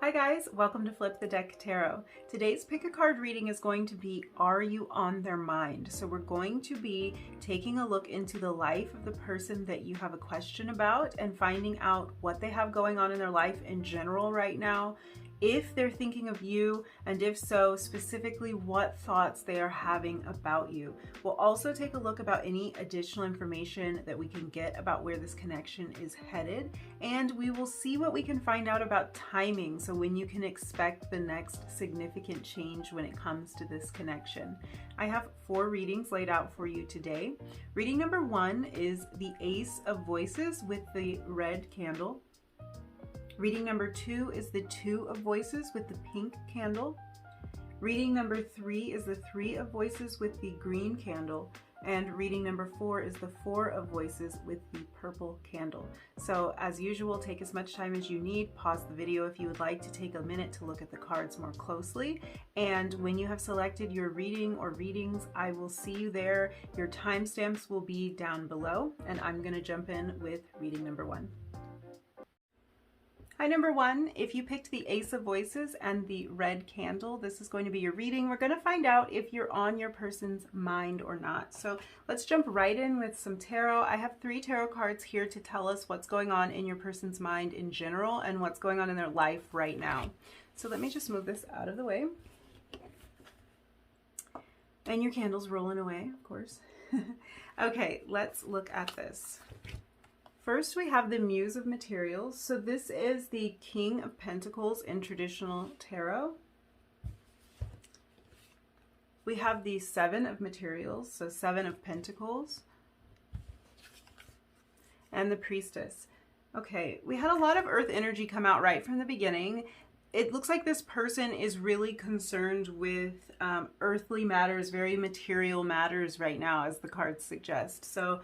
Hi guys, welcome to Flip the Deck Tarot. Today's pick a card reading is going to be, are you on their mind? So we're going to be taking a look into the life of the person that you have a question about and finding out what they have going on in their life in general right now, if they're thinking of you, and if so, specifically what thoughts they are having about you. We'll also take a look about any additional information that we can get about where this connection is headed, and we will see what we can find out about timing, so when you can expect the next significant change when it comes to this connection. I have 4 readings laid out for you today. Reading number 1 is the Ace of Voices with the red candle. Reading number 2 is the Two of Voices with the pink candle. Reading number 3 is the Three of Voices with the green candle. And reading number 4 is the Four of Voices with the purple candle. So as usual, take as much time as you need. Pause the video if you would like to take a minute to look at the cards more closely. And when you have selected your reading or readings, I will see you there. Your timestamps will be down below, and I'm going to jump in with reading number 1. Hi, number 1, if you picked the Ace of Voices and the red candle, this is going to be your reading. We're going to find out if you're on your person's mind or not. So let's jump right in with some tarot. I have 3 tarot cards here to tell us what's going on in your person's mind in general and what's going on in their life right now. So let me just move this out of the way. And your candle's rolling away, of course. Okay, let's look at this. First, we have the Muse of Materials. So this is the King of Pentacles in traditional tarot. We have the Seven of Materials, so Seven of Pentacles. And the Priestess. Okay, we had a lot of earth energy come out right from the beginning. It looks like this person is really concerned with earthly matters, very material matters right now, as the cards suggest. So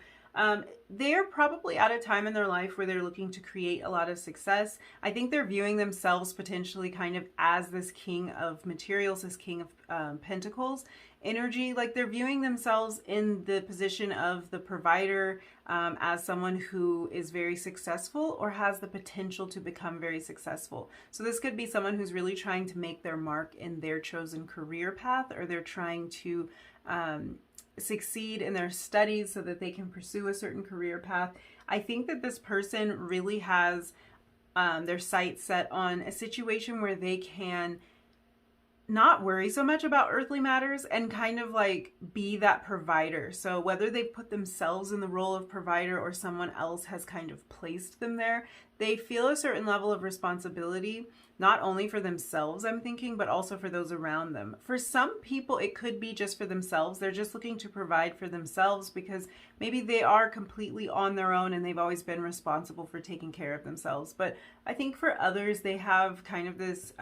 they're probably at a time in their life where they're looking to create a lot of success. I think they're viewing themselves potentially kind of as this King of Materials, this King of Pentacles energy. Like they're viewing themselves in the position of the provider, as someone who is very successful or has the potential to become very successful. So this could be someone who's really trying to make their mark in their chosen career path, or they're trying to succeed in their studies so that they can pursue a certain career path. I think that this person really has their sights set on a situation where they can not worry so much about earthly matters and kind of like be that provider. So whether they've put themselves in the role of provider or someone else has kind of placed them there, they feel a certain level of responsibility, not only for themselves, I'm thinking, but also for those around them. For some people, it could be just for themselves. They're just looking to provide for themselves because maybe they are completely on their own and they've always been responsible for taking care of themselves. But I think for others, they have kind of this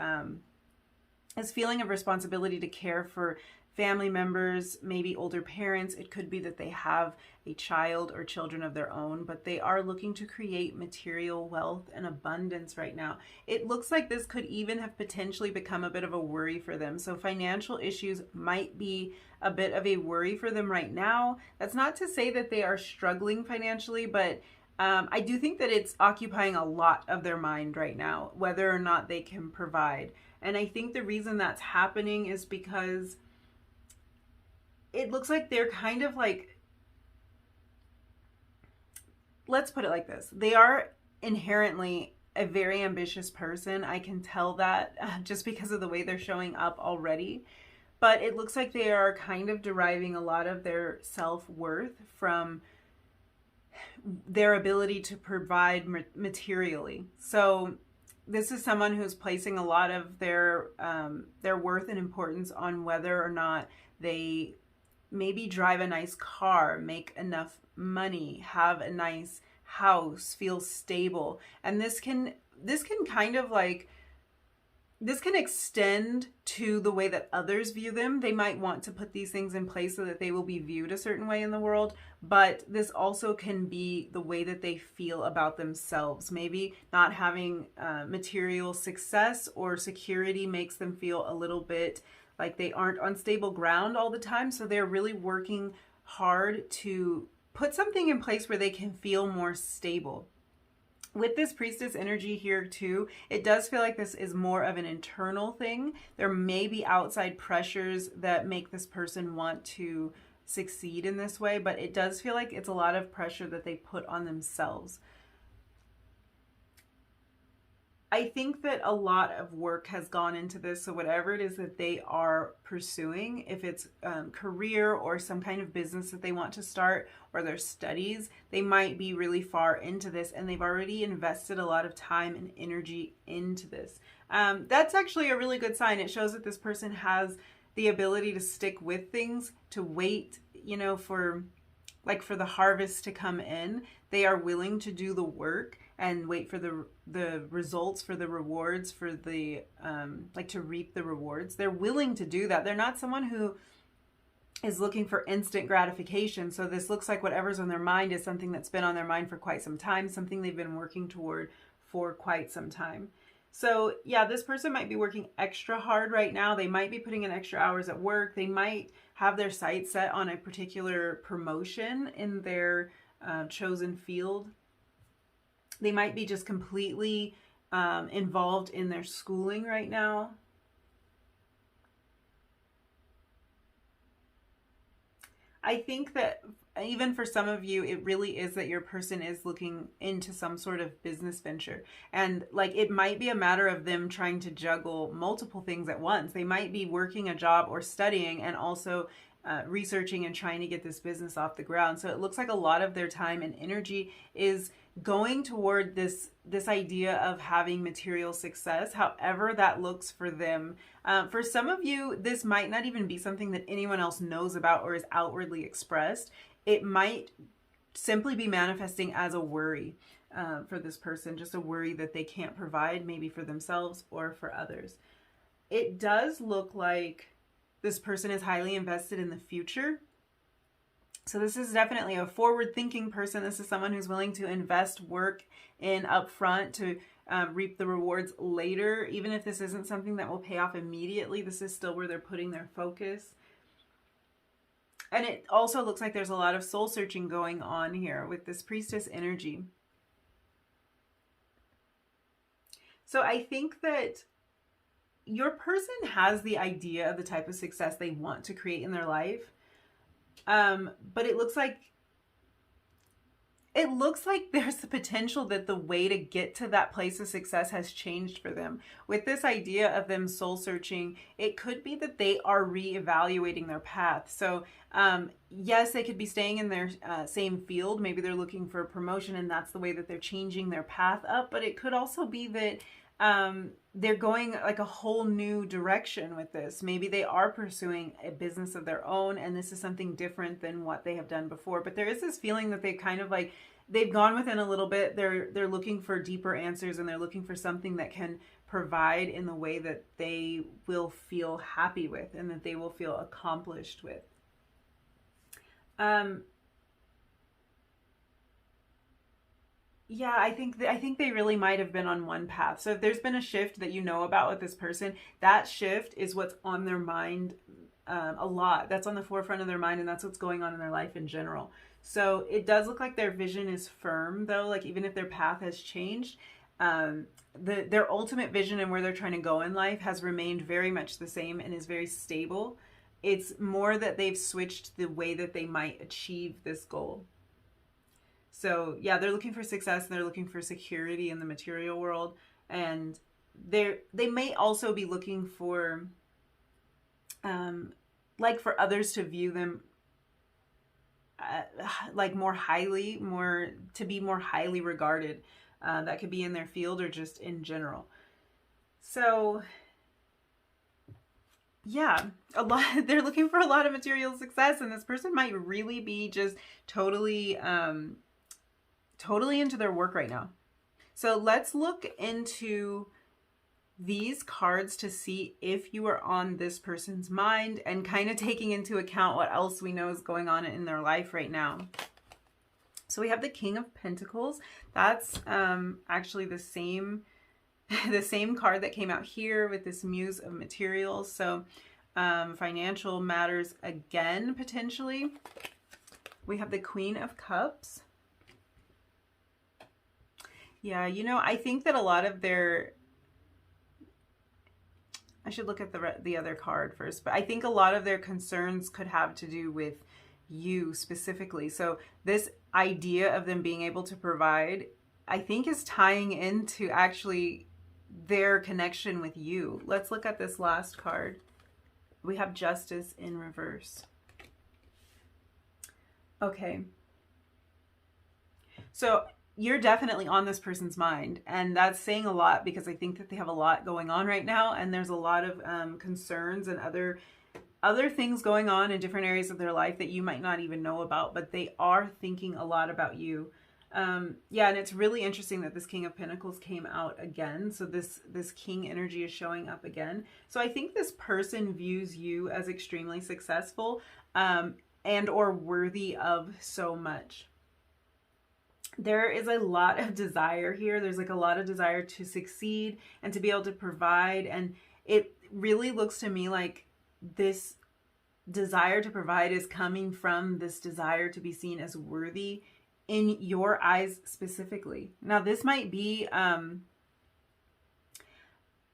feeling of responsibility to care for family members, maybe older parents. It could be that they have a child or children of their own, but they are looking to create material wealth and abundance right now. It looks like this could even have potentially become a bit of a worry for them. So financial issues might be a bit of a worry for them right now. That's not to say that they are struggling financially, but I do think that it's occupying a lot of their mind right now, whether or not they can provide. And I think the reason that's happening is because it looks like they're kind of like, let's put it like this. They are inherently a very ambitious person. I can tell that just because of the way they're showing up already. But it looks like they are kind of deriving a lot of their self-worth from their ability to provide materially. So this is someone who's placing a lot of their worth and importance on whether or not they maybe drive a nice car, make enough money, have a nice house, feel stable. And this can kind of like, this can extend to the way that others view them. They might want to put these things in place so that they will be viewed a certain way in the world, but this also can be the way that they feel about themselves. Maybe not having material success or security makes them feel a little bit like they aren't on stable ground all the time. So they're really working hard to put something in place where they can feel more stable. With this priestess energy here too, it does feel like this is more of an internal thing. There may be outside pressures that make this person want to succeed in this way, but it does feel like it's a lot of pressure that they put on themselves. I think that a lot of work has gone into this. So whatever it is that they are pursuing, if it's career or some kind of business that they want to start, or their studies, they might be really far into this and they've already invested a lot of time and energy into this. That's actually a really good sign. It shows that this person has the ability to stick with things, to wait, you know, for the harvest to come in. They are willing to do the work and wait for the results, for the rewards, for the to reap the rewards. They're willing to do that. They're not someone who is looking for instant gratification. So this looks like whatever's on their mind is something that's been on their mind for quite some time, something they've been working toward for quite some time. So yeah, this person might be working extra hard right now. They might be putting in extra hours at work. They might have their sights set on a particular promotion in their chosen field. They might be just completely involved in their schooling right now. I think that even for some of you, it really is that your person is looking into some sort of business venture. And like, it might be a matter of them trying to juggle multiple things at once. They might be working a job or studying and also researching and trying to get this business off the ground. So it looks like a lot of their time and energy is going toward this idea of having material success, however that looks for them. For some of you, this might not even be something that anyone else knows about or is outwardly expressed. It might simply be manifesting as a worry for this person, just a worry that they can't provide, maybe for themselves or for others. It does look like this person is highly invested in the future. So this is definitely a forward-thinking person. This is someone who's willing to invest work in upfront to reap the rewards later. Even if this isn't something that will pay off immediately, this is still where they're putting their focus. And it also looks like there's a lot of soul searching going on here with this priestess energy. So I think that your person has the idea of the type of success they want to create in their life. But it looks like there's the potential that the way to get to that place of success has changed for them. With this idea of them soul searching, it could be that they are reevaluating their path. So yes, they could be staying in their same field. Maybe they're looking for a promotion and that's the way that they're changing their path up. But it could also be that they're going like a whole new direction with this. Maybe they are pursuing a business of their own and this is something different than what they have done before. But there is this feeling that they kind of like, they've gone within a little bit. They're looking for deeper answers and they're looking for something that can provide in the way that they will feel happy with and that they will feel accomplished with. Yeah, I think they really might have been on one path. So if there's been a shift that you know about with this person, that shift is what's on their mind a lot. That's on the forefront of their mind and that's what's going on in their life in general. So it does look like their vision is firm though, like even if their path has changed, their ultimate vision and where they're trying to go in life has remained very much the same and is very stable. It's more that they've switched the way that they might achieve this goal. So yeah, they're looking for success and they're looking for security in the material world. And they may also be looking for, like for others to view them like more highly, to be more highly regarded. That could be in their field or just in general. So yeah, they're looking for a lot of material success and this person might really be just totally into their work right now. So let's look into these cards to see if you are on this person's mind and kind of taking into account what else we know is going on in their life right now. So we have the King of Pentacles. That's actually the same card that came out here with this Muse of Materials. So financial matters again, potentially. We have the Queen of Cups. Yeah, I think that a lot of their, I should look at the other card first, but I think a lot of their concerns could have to do with you specifically. So this idea of them being able to provide, I think, is tying into actually their connection with you. Let's look at this last card. We have Justice in reverse. Okay. So you're definitely on this person's mind, and that's saying a lot because I think that they have a lot going on right now, and there's a lot of concerns and other things going on in different areas of their life that you might not even know about, but they are thinking a lot about you. Yeah, and it's really interesting that this King of Pentacles came out again. So this King energy is showing up again. So I think this person views you as extremely successful and or worthy of so much. There is a lot of desire here. There's like a lot of desire to succeed and to be able to provide. And it really looks to me like this desire to provide is coming from this desire to be seen as worthy in your eyes specifically. Now, this might be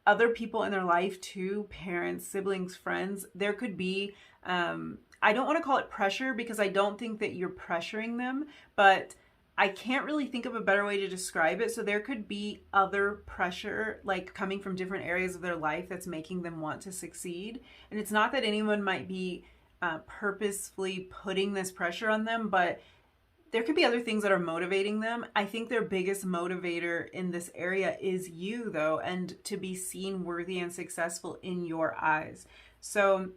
other people in their life too, parents, siblings, friends. There could be, I don't want to call it pressure because I don't think that you're pressuring them, but I can't really think of a better way to describe it. So there could be other pressure, like coming from different areas of their life that's making them want to succeed. And it's not that anyone might be purposefully putting this pressure on them, but there could be other things that are motivating them. I think their biggest motivator in this area is you, though, and to be seen worthy and successful in your eyes. So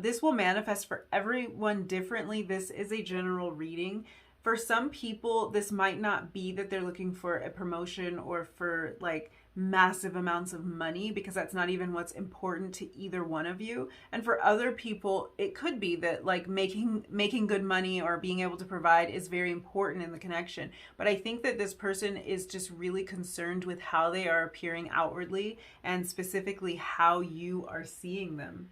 this will manifest for everyone differently. This is a general reading. For some people, this might not be that they're looking for a promotion or for like massive amounts of money, because that's not even what's important to either one of you. And for other people, it could be that like making good money or being able to provide is very important in the connection. But I think that this person is just really concerned with how they are appearing outwardly and specifically how you are seeing them.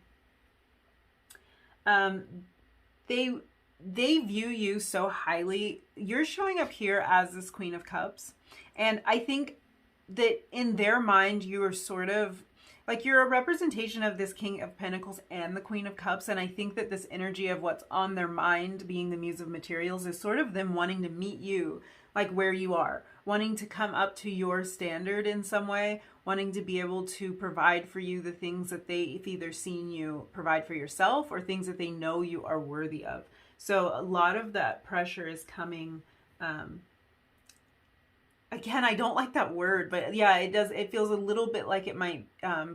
They view you so highly. You're showing up here as this Queen of Cups. And I think that in their mind, you are sort of like, you're a representation of this King of Pentacles and the Queen of Cups. And I think that this energy of what's on their mind, being the Muse of Materials, is sort of them wanting to meet you like where you are, wanting to come up to your standard in some way, wanting to be able to provide for you the things that they've either seen you provide for yourself or things that they know you are worthy of. So a lot of that pressure is coming, again, I don't like that word, but yeah, it feels a little bit like it might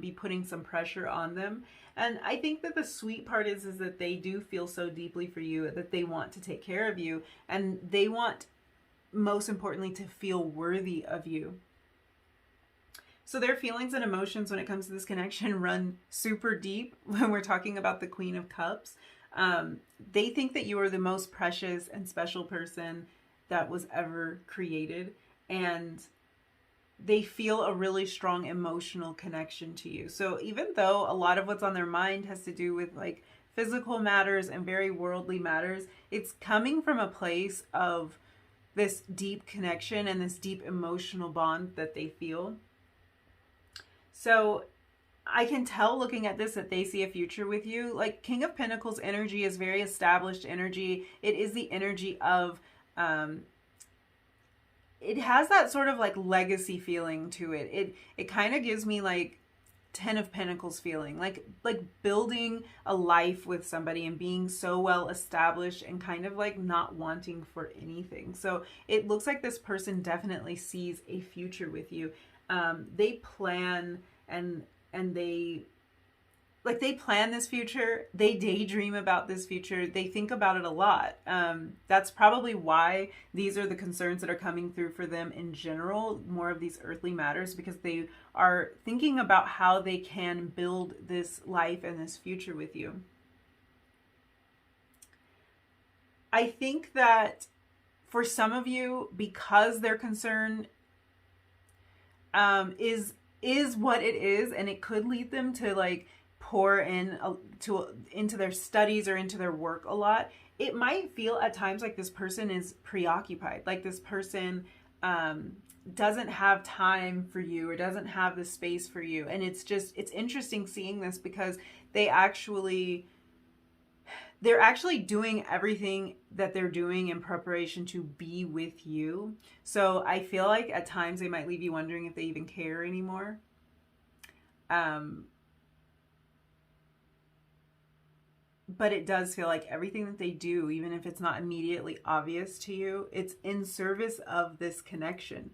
be putting some pressure on them. And I think that the sweet part is that they do feel so deeply for you that they want to take care of you, and they want, most importantly, to feel worthy of you. So their feelings and emotions when it comes to this connection run super deep when we're talking about the Queen of Cups. They think that you are the most precious and special person that was ever created, and they feel a really strong emotional connection to you. So even though a lot of what's on their mind has to do with like physical matters and very worldly matters, it's coming from a place of this deep connection and this deep emotional bond that they feel. So I can tell looking at this that they see a future with you. Like, King of Pentacles energy is very established energy. It is the energy of, it has that sort of like legacy feeling to it. It kind of gives me like Ten of Pentacles feeling, like building a life with somebody and being so well established and kind of like not wanting for anything. So it looks like this person definitely sees a future with you. They plan and they plan this future. They daydream about this future. They think about it a lot. That's probably why these are the concerns that are coming through for them in general, more of these earthly matters, because they are thinking about how they can build this life and this future with you. I think that for some of you, because their concern is what it is, and it could lead them to like pour into their studies or into their work a lot. It might feel at times like this person is preoccupied, like this person doesn't have time for you or doesn't have the space for you. And it's interesting seeing this because they're actually doing everything that they're doing in preparation to be with you. So I feel like at times they might leave you wondering if they even care anymore. But it does feel like everything that they do, even if it's not immediately obvious to you, it's in service of this connection.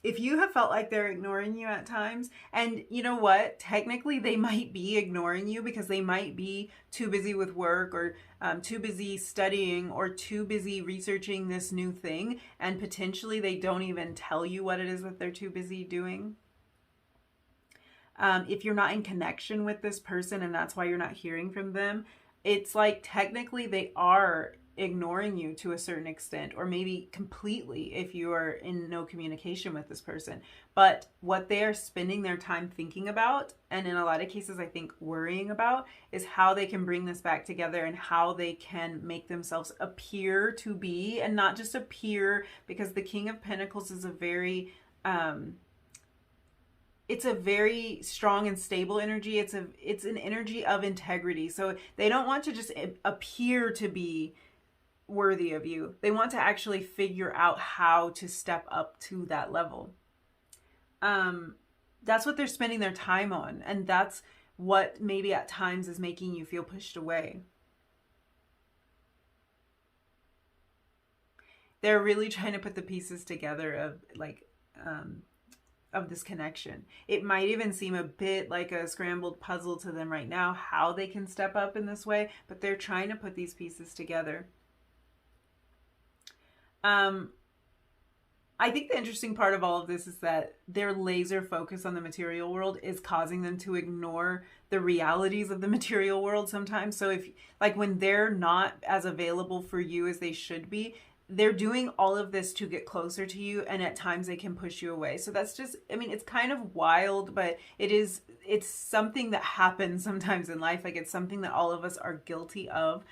If you have felt like they're ignoring you at times, and you know what, technically they might be ignoring you because they might be too busy with work or too busy studying or too busy researching this new thing, and potentially they don't even tell you what it is that they're too busy doing. If you're not in connection with this person and that's why you're not hearing from them, it's like technically they are ignoring you to a certain extent, or maybe completely if you are in no communication with this person. But what they are spending their time thinking about, and in a lot of cases I think worrying about, is how they can bring this back together and how they can make themselves appear to be, and not just appear, because the King of Pentacles is a very it's a very strong and stable energy. It's an energy of integrity. So they don't want to just appear to be worthy of you. They want to actually figure out how to step up to that level. That's what they're spending their time on, and that's what maybe at times is making you feel pushed away. They're really trying to put the pieces together of of this connection. It might even seem a bit like a scrambled puzzle to them right now how they can step up in this way, but they're trying to put these pieces together. I think the interesting part of all of this is that their laser focus on the material world is causing them to ignore the realities of the material world sometimes. So if, like, when they're not as available for you as they should be, they're doing all of this to get closer to you, and at times they can push you away. So that's just, I mean, it's kind of wild, but it's something that happens sometimes in life. Like, it's something that all of us are guilty of,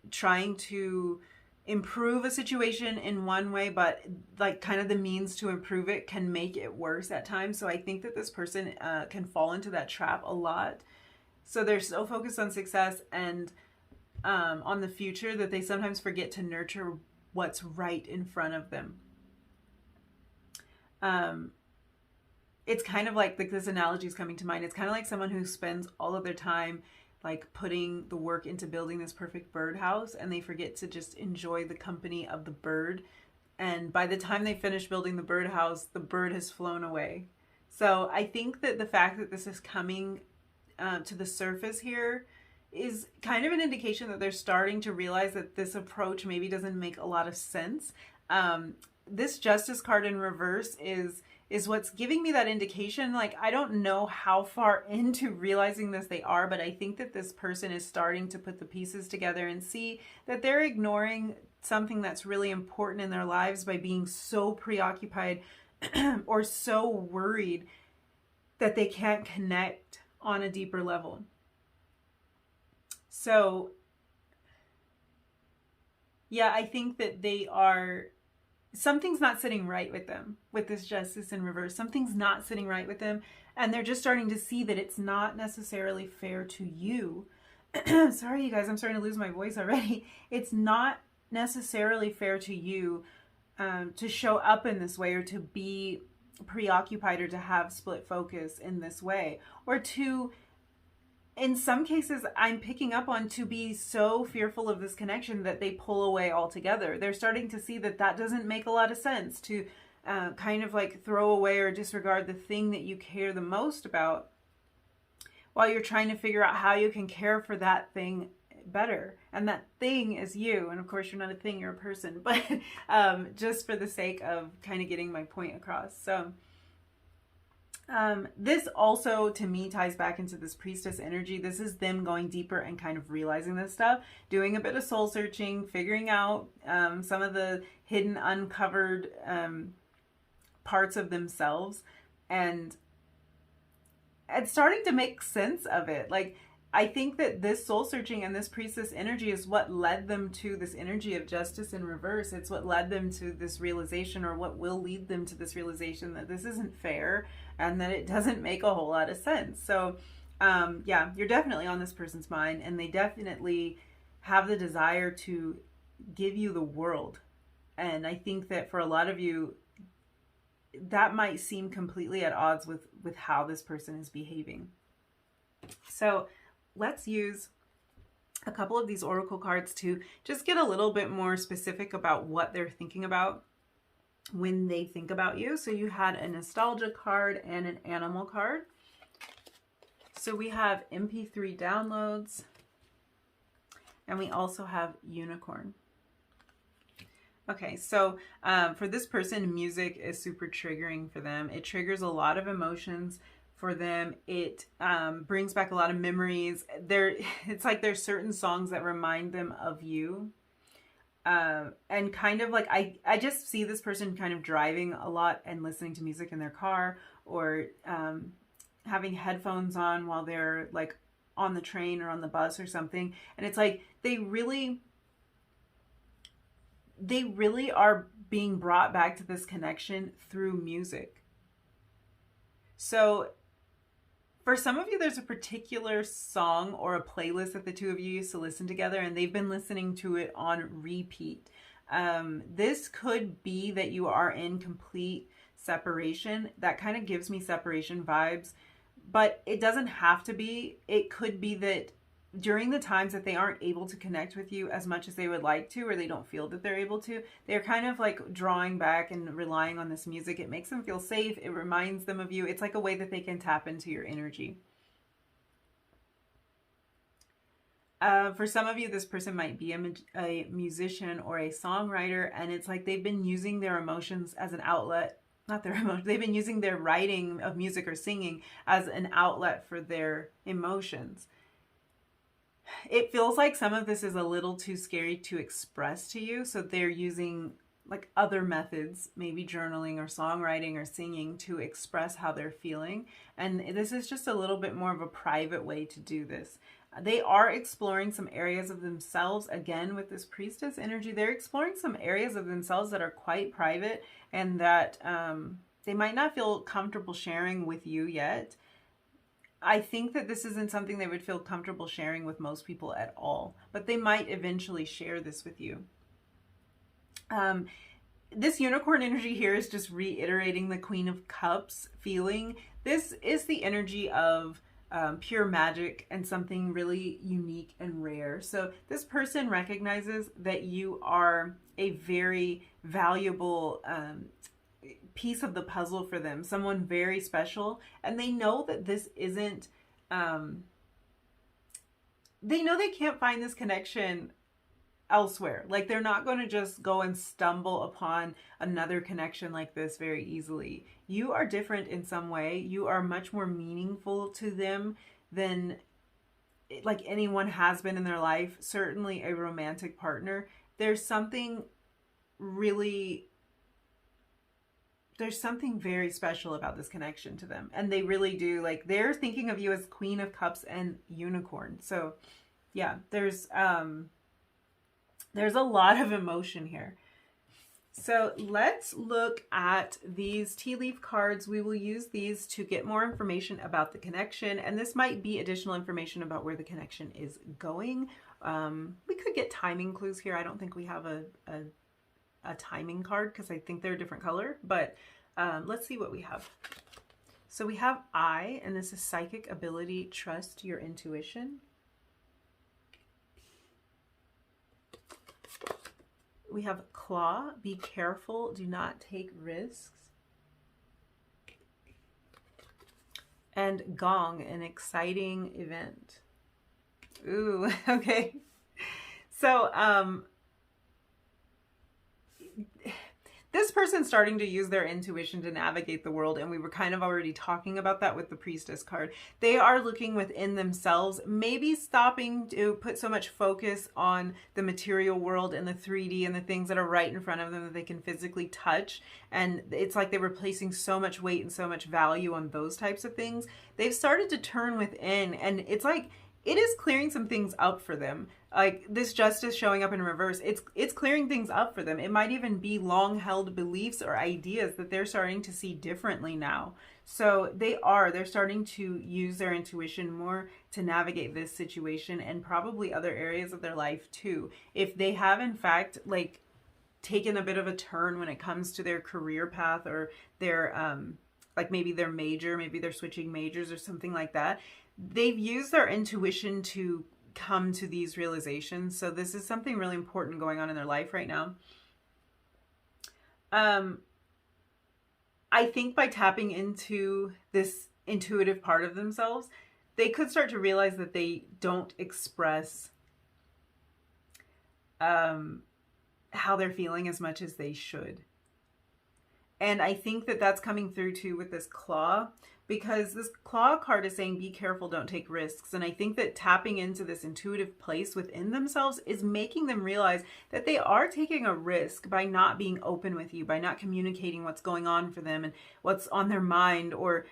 trying to improve a situation in one way, but like kind of the means to improve it can make it worse at times. So I think that this person can fall into that trap a lot. So they're so focused on success and on the future that they sometimes forget to nurture what's right in front of them. It's kind of like this analogy is coming to mind. It's kind of like someone who spends all of their time like putting the work into building this perfect birdhouse, and they forget to just enjoy the company of the bird. And by the time they finish building the birdhouse, the bird has flown away. So I think that the fact that this is coming to the surface here is kind of an indication that they're starting to realize that this approach maybe doesn't make a lot of sense. This Justice card in reverse is what's giving me that indication. Like, I don't know how far into realizing this they are, but I think that this person is starting to put the pieces together and see that they're ignoring something that's really important in their lives by being so preoccupied or so worried that they can't connect on a deeper level. So, yeah, I think that something's not sitting right with them with this Justice in reverse. Something's not sitting right with them, and they're just starting to see that it's not necessarily fair to you. Sorry, you guys, I'm starting to lose my voice already. It's not necessarily fair to you to show up in this way, or to be preoccupied, or to have split focus in this way, or to, in some cases, I'm picking up on, to be so fearful of this connection that they pull away altogether. They're starting to see that that doesn't make a lot of sense, to kind of like throw away or disregard the thing that you care the most about, while you're trying to figure out how you can care for that thing better. And that thing is you. And of course, you're not a thing, you're a person. But just for the sake of kind of getting my point across. So this also, to me, ties back into this Priestess energy. This is them going deeper and kind of realizing this stuff, doing a bit of soul searching, figuring out some of the hidden, uncovered parts of themselves, and starting to make sense of it. Like, I think that this soul searching and this priestess energy is what led them to this energy of justice in reverse. It's what led them to this realization, or what will lead them to this realization, that this isn't fair and that it doesn't make a whole lot of sense. So, yeah, you're definitely on this person's mind, and they definitely have the desire to give you the world. And I think that for a lot of you, that might seem completely at odds with how this person is behaving. So let's use a couple of these oracle cards to just get a little bit more specific about what they're thinking about when they think about you. So you had a nostalgia card and an animal card. So we have MP3 downloads, and we also have unicorn. Okay, so for this person, music is super triggering for them. It triggers a lot of emotions for them. It brings back a lot of memories. It's like there's certain songs that remind them of you. And kind of like, I just see this person kind of driving a lot and listening to music in their car, or having headphones on while they're like on the train or on the bus or something. And it's like they really are being brought back to this connection through music. So for some of you, there's a particular song or a playlist that the two of you used to listen together, and they've been listening to it on repeat. This could be that you are in complete separation. That kind of gives me separation vibes, but it doesn't have to be. It could be that during the times that they aren't able to connect with you as much as they would like to, or they don't feel that they're able to, they're kind of like drawing back and relying on this music. It makes them feel safe. It reminds them of you. It's like a way that they can tap into your energy. For some of you, this person might be a musician or a songwriter, and it's like they've been using their emotions as an outlet. Not their emotions. They've been using their writing of music or singing as an outlet for their emotions. It feels like some of this is a little too scary to express to you, so they're using like other methods, maybe journaling or songwriting or singing, to express how they're feeling. And this is just a little bit more of a private way to do this. They are exploring some areas of themselves. Again, with this priestess energy, they're exploring some areas of themselves that are quite private, and that they might not feel comfortable sharing with you yet. I think that this isn't something they would feel comfortable sharing with most people at all, but they might eventually share this with you. This unicorn energy here is just reiterating the Queen of Cups feeling. This is the energy of pure magic and something really unique and rare. So this person recognizes that you are a very valuable piece of the puzzle for them, someone very special, and they know that this isn't they know they can't find this connection elsewhere. Like, they're not going to just go and stumble upon another connection like this very easily. You are different in some way. You are much more meaningful to them than like anyone has been in their life, certainly a romantic partner. There's something very special about this connection to them. And they really do, like, they're thinking of you as Queen of Cups and Unicorn. So yeah, there's a lot of emotion here. So let's look at these tea leaf cards. We will use these to get more information about the connection. And this might be additional information about where the connection is going. We could get timing clues here. I don't think we have a timing card because I think they're a different color, but let's see what we have. So we have I, and this is psychic ability, trust your intuition. We have claw, be careful, do not take risks. And gong, an exciting event. Ooh, okay. So, this person's starting to use their intuition to navigate the world, and we were kind of already talking about that with the priestess card. They are looking within themselves, maybe stopping to put so much focus on the material world and the 3D and the things that are right in front of them that they can physically touch. And it's like they were placing so much weight and so much value on those types of things. They've started to turn within, and it's like it is clearing some things up for them. Like this Justice showing up in reverse, it's clearing things up for them. It might even be long held beliefs or ideas that they're starting to see differently now. So they're starting to use their intuition more to navigate this situation and probably other areas of their life too. If they have in fact like taken a bit of a turn when it comes to their career path or their like maybe their major, maybe they're switching majors or something like that, they've used their intuition to come to these realizations. So this is something really important going on in their life right now. I think by tapping into this intuitive part of themselves, they could start to realize that they don't express how they're feeling as much as they should. And I think that that's coming through too with this claw, because this claw card is saying, be careful, don't take risks. And I think that tapping into this intuitive place within themselves is making them realize that they are taking a risk by not being open with you, by not communicating what's going on for them and what's on their mind, or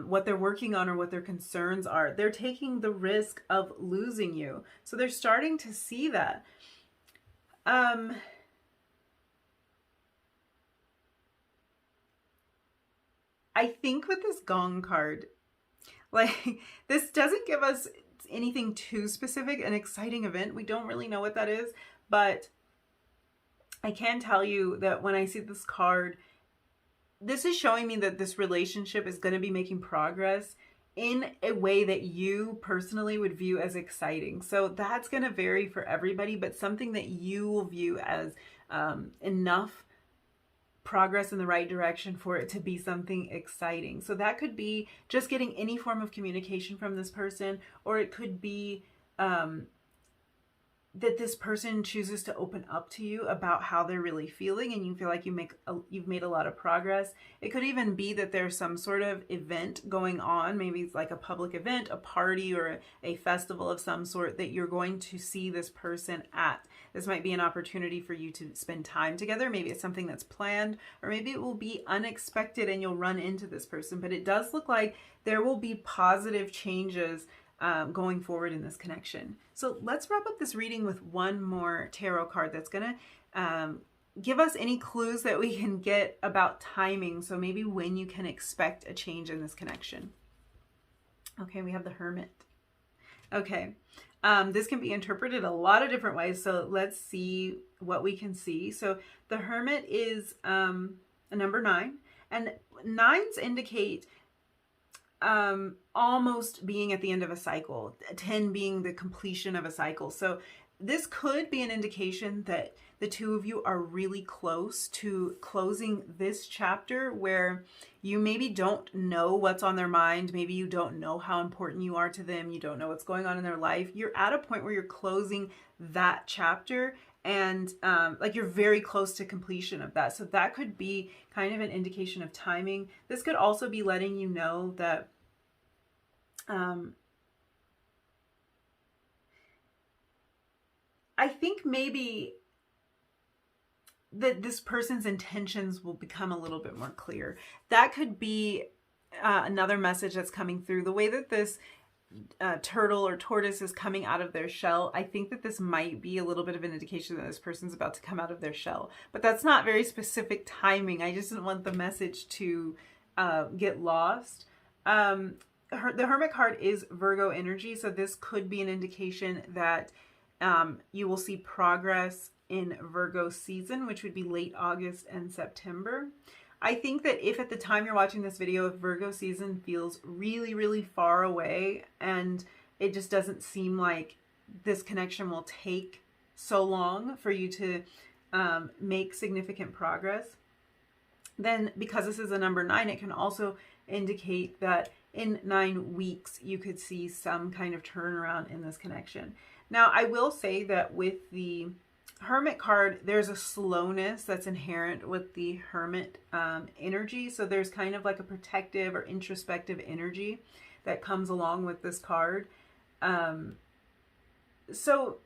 what they're working on, or what their concerns are. They're taking the risk of losing you. So they're starting to see that. I think with this Gong card, like this doesn't give us anything too specific, an exciting event. We don't really know what that is, but I can tell you that when I see this card, this is showing me that this relationship is going to be making progress in a way that you personally would view as exciting. So that's going to vary for everybody, but something that you will view as enough progress in the right direction for it to be something exciting. So that could be just getting any form of communication from this person, or it could be that this person chooses to open up to you about how they're really feeling, and you feel like you've made a lot of progress. It could even be that there's some sort of event going on, maybe it's like a public event, a party, or a festival of some sort that you're going to see this person at. This might be an opportunity for you to spend time together. Maybe it's something that's planned, or maybe it will be unexpected and you'll run into this person. But it does look like there will be positive changes going forward in this connection. So let's wrap up this reading with one more tarot card that's going to give us any clues that we can get about timing. So maybe when you can expect a change in this connection. Okay, we have the Hermit. Okay, this can be interpreted a lot of different ways. So let's see what we can see. So the Hermit is a number 9, and 9s indicate almost being at the end of a cycle, 10 being the completion of a cycle. So this could be an indication that the two of you are really close to closing this chapter, where you maybe don't know what's on their mind. Maybe you don't know how important you are to them. You don't know what's going on in their life. You're at a point where you're closing that chapter, and like you're very close to completion of that. So that could be kind of an indication of timing. This could also be letting you know that I think maybe that this person's intentions will become a little bit more clear. That could be another message that's coming through. The way that this turtle or tortoise is coming out of their shell, I think that this might be a little bit of an indication that this person's about to come out of their shell. But that's not very specific timing. I just didn't want the message to get lost. The Hermit card is Virgo energy, so this could be an indication that you will see progress in Virgo season, which would be late August and September. I think that if at the time you're watching this video, if Virgo season feels really, really far away and it just doesn't seem like this connection will take so long for you to make significant progress, then because this is a number 9, it can also indicate that in 9 weeks you could see some kind of turnaround in this connection. Now, I will say that with the Hermit card, there's a slowness that's inherent with the Hermit energy. So there's kind of like a protective or introspective energy that comes along with this card. So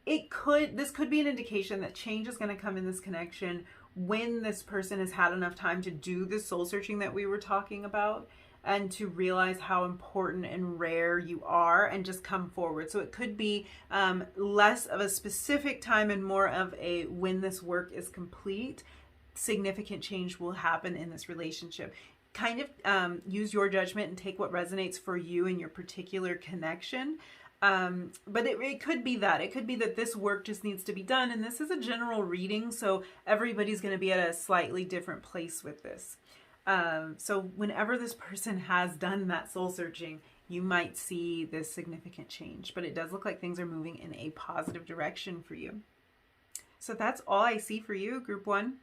this could be an indication that change is going to come in this connection when this person has had enough time to do the soul searching that we were talking about. and to realize how important and rare you are and just come forward. So it could be less of a specific time and more of a when this work is complete, significant change will happen in this relationship. Kind of use your judgment and take what resonates for you and your particular connection. But it could be that. It could be that this work just needs to be done. And this is a general reading, so everybody's going to be at a slightly different place with this. So whenever this person has done that soul searching, you might see this significant change. But it does look like things are moving in a positive direction for you. So that's all I see for you, Group 1.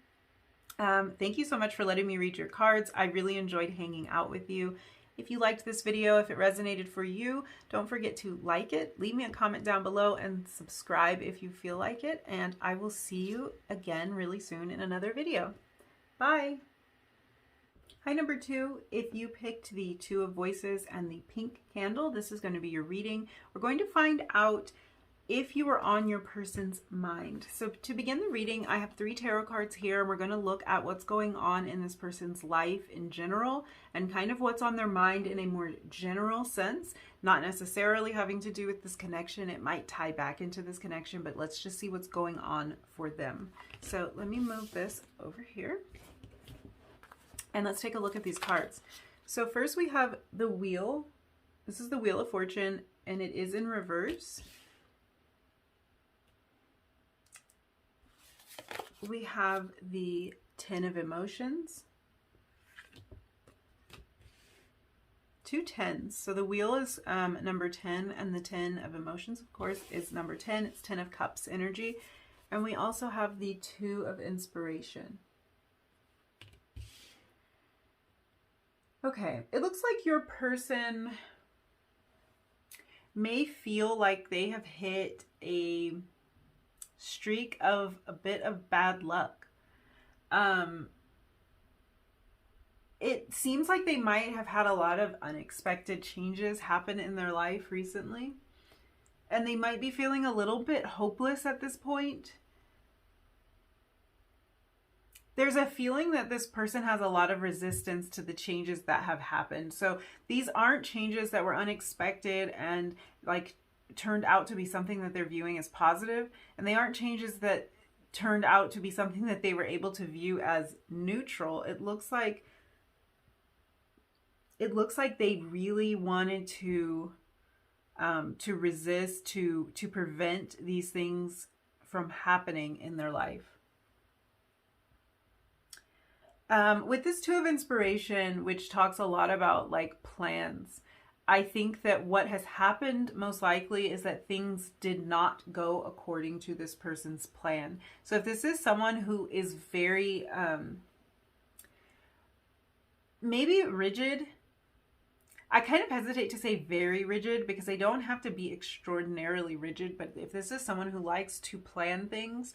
Thank you so much for letting me read your cards. I really enjoyed hanging out with you. If you liked this video, if it resonated for you, don't forget to like it, leave me a comment down below, and subscribe if you feel like it. And I will see you again really soon in another video. Bye. Hi, number 2. If you picked the Two of Voices and the pink candle, this is going to be your reading. We're going to find out if you were on your person's mind. So to begin the reading, I have 3 tarot cards here, and we're going to look at what's going on in this person's life in general and kind of what's on their mind in a more general sense, not necessarily having to do with this connection. It might tie back into this connection, but let's just see what's going on for them. So let me move this over here and let's take a look at these cards. So first we have the Wheel. This is the Wheel of Fortune, and it is in reverse. We have the 10 of Emotions, 2 10s. So the Wheel is number 10, and the 10 of Emotions, of course, is number 10. It's 10 of Cups energy. And we also have the 2 of Inspiration. Okay, it looks like your person may feel like they have hit a streak of a bit of bad luck. It seems like they might have had a lot of unexpected changes happen in their life recently, and they might be feeling a little bit hopeless at this point. There's a feeling that this person has a lot of resistance to the changes that have happened. So these aren't changes that were unexpected and like turned out to be something that they're viewing as positive, and they aren't changes that turned out to be something that they were able to view as neutral. It looks like they really wanted to resist, to prevent these things from happening in their life. With this 2 of Inspiration, which talks a lot about like plans, I think that what has happened most likely is that things did not go according to this person's plan. So if this is someone who is very, maybe rigid, I kind of hesitate to say very rigid because they don't have to be extraordinarily rigid, but if this is someone who likes to plan things,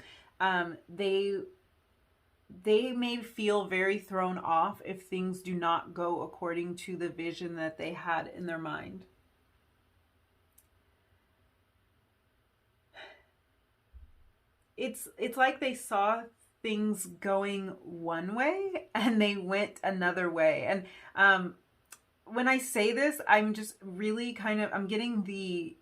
they may feel very thrown off if things do not go according to the vision that they had in their mind. It's like they saw things going one way and they went another way. And when I say this, I'm just really I'm getting the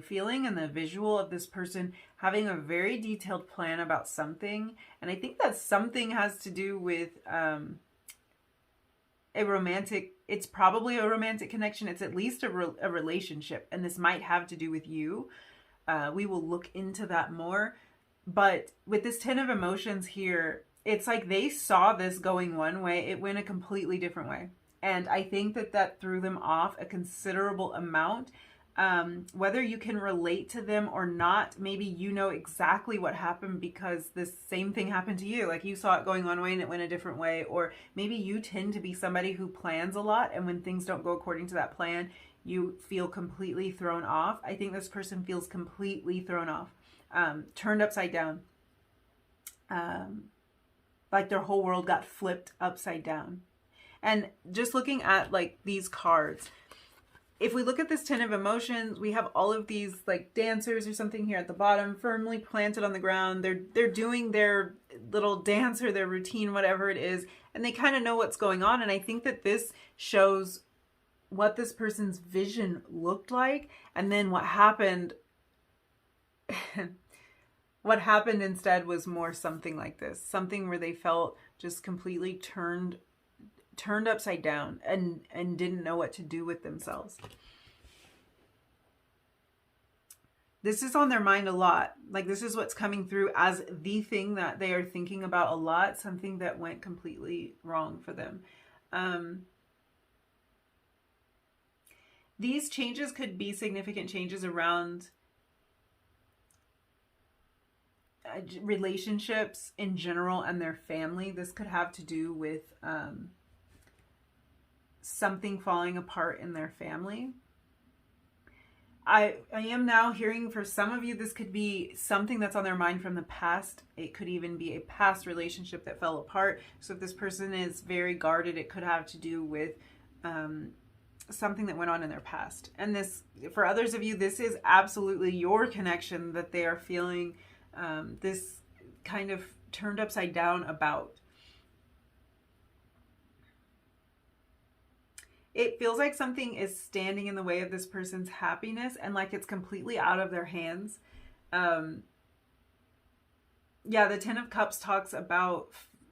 feeling and the visual of this person having a very detailed plan about something. And I think that something has to do with it's probably a romantic connection. It's at least a relationship. And this might have to do with you. We will look into that more. But with this 10 of Emotions here, it's like they saw this going one way. It went a completely different way. And I think that threw them off a considerable amount. Whether you can relate to them or not, maybe you know exactly what happened because this same thing happened to you. Like you saw it going one way and it went a different way. Or maybe you tend to be somebody who plans a lot, and when things don't go according to that plan, you feel completely thrown off. I think this person feels completely thrown off, turned upside down. Like their whole world got flipped upside down. And just looking at like these cards, if we look at this 10 of Emotions, we have all of these like dancers or something here at the bottom, firmly planted on the ground. They're doing their little dance or their routine, whatever it is, and they kind of know what's going on. And I think that this shows what this person's vision looked like, and then what happened. What happened instead was more something like this, something where they felt just completely turned upside down and didn't know what to do with themselves. This is on their mind a lot. Like, this is what's coming through as the thing that they are thinking about a lot, something that went completely wrong for them. These changes could be significant changes around relationships in general and their family. This could have to do with something falling apart in their family. I am now hearing, for some of you, this could be something that's on their mind from the past. It could even be a past relationship that fell apart. So if this person is very guarded, it could have to do with something that went on in their past. And this, for others of you, this is absolutely your connection that they are feeling this kind of turned upside down about. It feels like something is standing in the way of this person's happiness, and like it's completely out of their hands. Yeah, the Ten of Cups talks about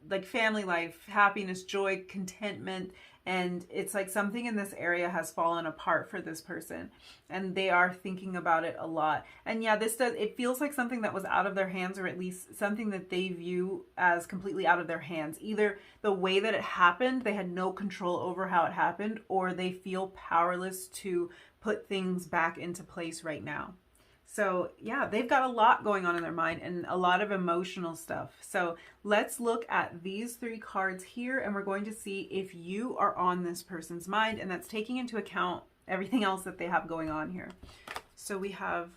like family life, happiness, joy, contentment, and it's like something in this area has fallen apart for this person, and they are thinking about it a lot. And yeah, it feels like something that was out of their hands, or at least something that they view as completely out of their hands. Either the way that it happened, they had no control over how it happened, or they feel powerless to put things back into place right now. So yeah, they've got a lot going on in their mind and a lot of emotional stuff. So let's look at these 3 cards here, and we're going to see if you are on this person's mind, and that's taking into account everything else that they have going on here. So we have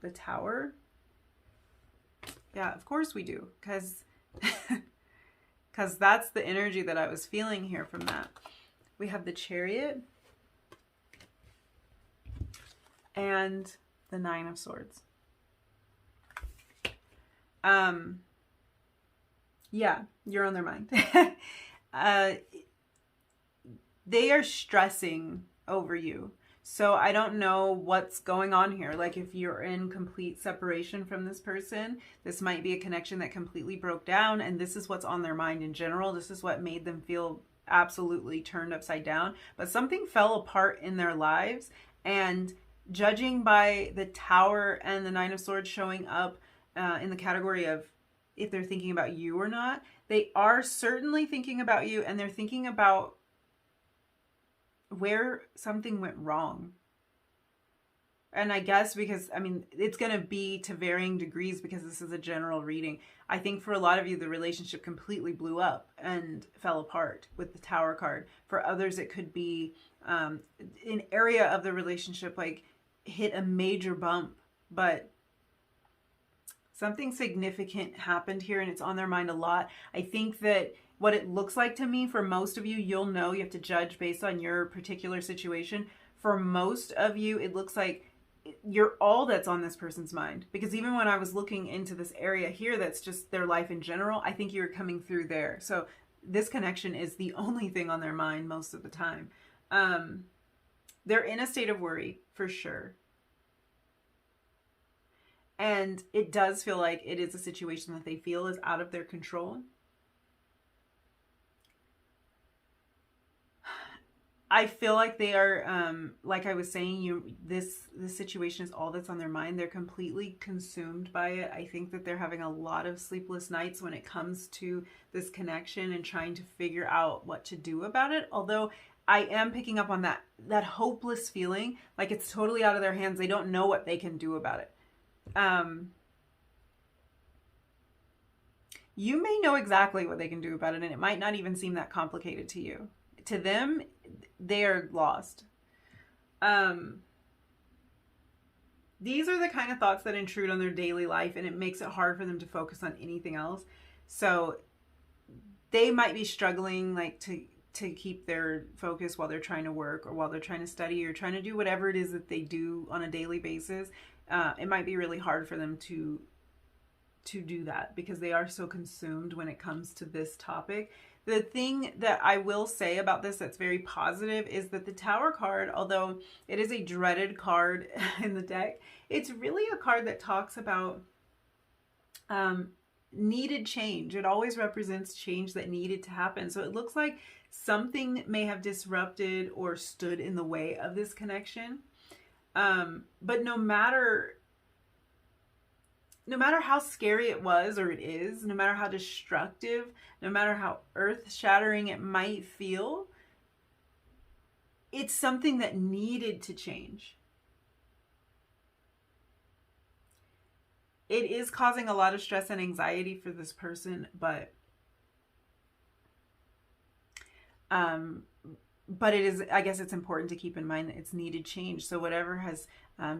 the Tower. Yeah, of course we do, because that's the energy that I was feeling here from that. We have the Chariot and the Nine of Swords. Yeah, you're on their mind. They are stressing over you. So I don't know what's going on here. Like, if you're in complete separation from this person, this might be a connection that completely broke down, and this is what's on their mind in general. This is what made them feel absolutely turned upside down. But something fell apart in their lives, and judging by the Tower and the Nine of Swords showing up in the category of if they're thinking about you or not, they are certainly thinking about you, and they're thinking about where something went wrong. And I guess because, I mean, it's going to be to varying degrees because this is a general reading. I think for a lot of you, the relationship completely blew up and fell apart with the Tower card. For others, it could be an area of the relationship like hit a major bump, but something significant happened here, and it's on their mind a lot. I think that what it looks like to me, for most of you, you'll know, you have to judge based on your particular situation. For most of you, it looks like you're all that's on this person's mind. Because even when I was looking into this area here, that's just their life in general, I think you're coming through there. So this connection is the only thing on their mind most of the time. They're in a state of worry, for sure. And it does feel like it is a situation that they feel is out of their control. I feel like they are, like I was saying, this situation is all that's on their mind. They're completely consumed by it. I think that they're having a lot of sleepless nights when it comes to this connection and trying to figure out what to do about it. Although I am picking up on that hopeless feeling, like it's totally out of their hands. They don't know what they can do about it. You may know exactly what they can do about it, and it might not even seem that complicated to you. To them, they are lost. These are the kind of thoughts that intrude on their daily life, and it makes it hard for them to focus on anything else. So they might be struggling like to keep their focus while they're trying to work, or while they're trying to study, or trying to do whatever it is that they do on a daily basis. It might be really hard for them to do that because they are so consumed when it comes to this topic. The thing that I will say about this that's very positive is that the Tower card, although it is a dreaded card in the deck, it's really a card that talks about needed change. It always represents change that needed to happen. So it looks like something may have disrupted or stood in the way of this connection. But no matter how scary it was or it is, no matter how destructive, no matter how earth-shattering it might feel, it's something that needed to change. It is causing a lot of stress and anxiety for this person, but it is, I guess it's important to keep in mind that it's needed change. So whatever has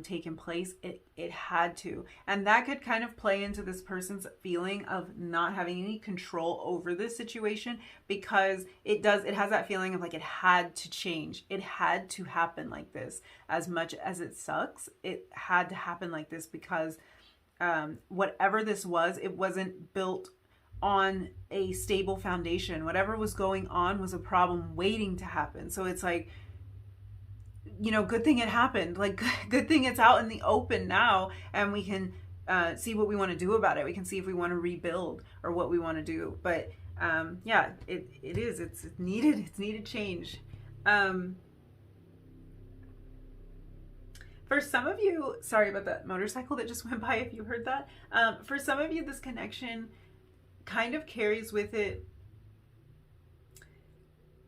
taken place, it had to. And that could kind of play into this person's feeling of not having any control over this situation, because it has that feeling of like it had to change. It had to happen like this. As much as it sucks, it had to happen like this because whatever this was, it wasn't built on a stable foundation. Whatever was going on was a problem waiting to happen. So it's like, you know, good thing it happened. Like, good thing it's out in the open now, and we can see what we want to do about it. We can see if we want to rebuild or what we want to do. But yeah, it's needed change. For some of you, sorry about that motorcycle that just went by if you heard that. For some of you, this connection kind of carries with it,